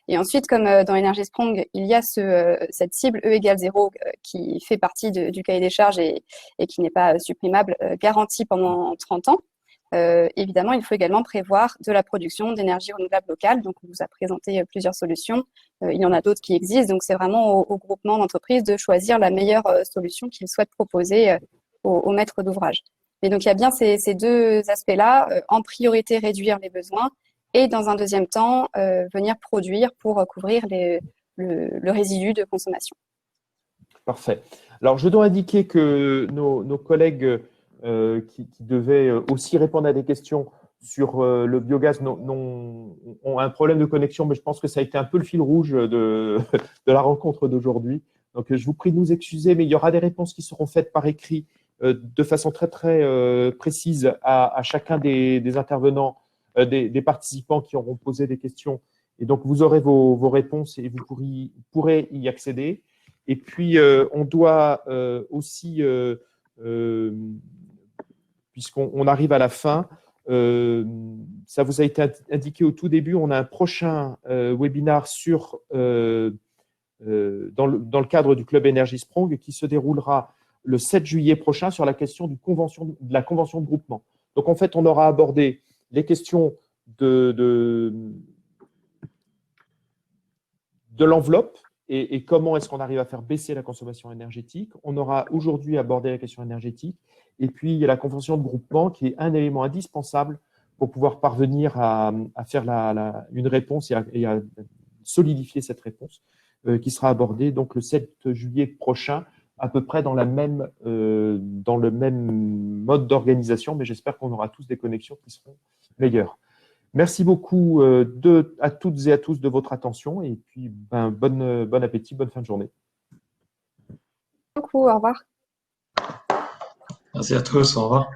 Et ensuite, comme dans Énergie Sprong, il y a cette cible E égale 0 qui fait partie du cahier des charges et qui n'est pas supprimable, garantie pendant 30 ans. Évidemment, il faut également prévoir de la production d'énergie renouvelable locale. Donc, on vous a présenté plusieurs solutions. Il y en a d'autres qui existent. Donc, c'est vraiment au groupement d'entreprises de choisir la meilleure solution qu'ils souhaitent proposer aux maîtres d'ouvrage. Et donc, il y a bien ces deux aspects-là. En priorité, réduire les besoins et, dans un deuxième temps, venir produire pour couvrir le résidu de consommation. Parfait. Alors, je dois indiquer que nos collègues qui devaient aussi répondre à des questions sur le biogaz ont un problème de connexion, mais je pense que ça a été un peu le fil rouge de la rencontre d'aujourd'hui. Donc, je vous prie de nous excuser, mais il y aura des réponses qui seront faites par écrit de façon très, très précise à chacun des intervenants, des participants qui auront posé des questions. Et donc, vous aurez vos réponses et vous pourrez y accéder. Et puis, on doit aussi, puisqu'on arrive à la fin, ça vous a été indiqué au tout début, on a un prochain webinaire dans le cadre du Club Énergie Sprong qui se déroulera le 7 juillet prochain sur la question de la convention de groupement. Donc, en fait, on aura abordé les questions de l'enveloppe et comment est-ce qu'on arrive à faire baisser la consommation énergétique. On aura aujourd'hui abordé la question énergétique. Et puis, il y a la convention de groupement qui est un élément indispensable pour pouvoir parvenir à faire une réponse et à solidifier cette réponse qui sera abordée donc le 7 juillet prochain, à peu près dans le même mode d'organisation, mais j'espère qu'on aura tous des connexions qui seront meilleures. Merci beaucoup à toutes et à tous de votre attention et puis bon appétit, bonne fin de journée. beaucoup. Au revoir. Merci à tous. Au revoir.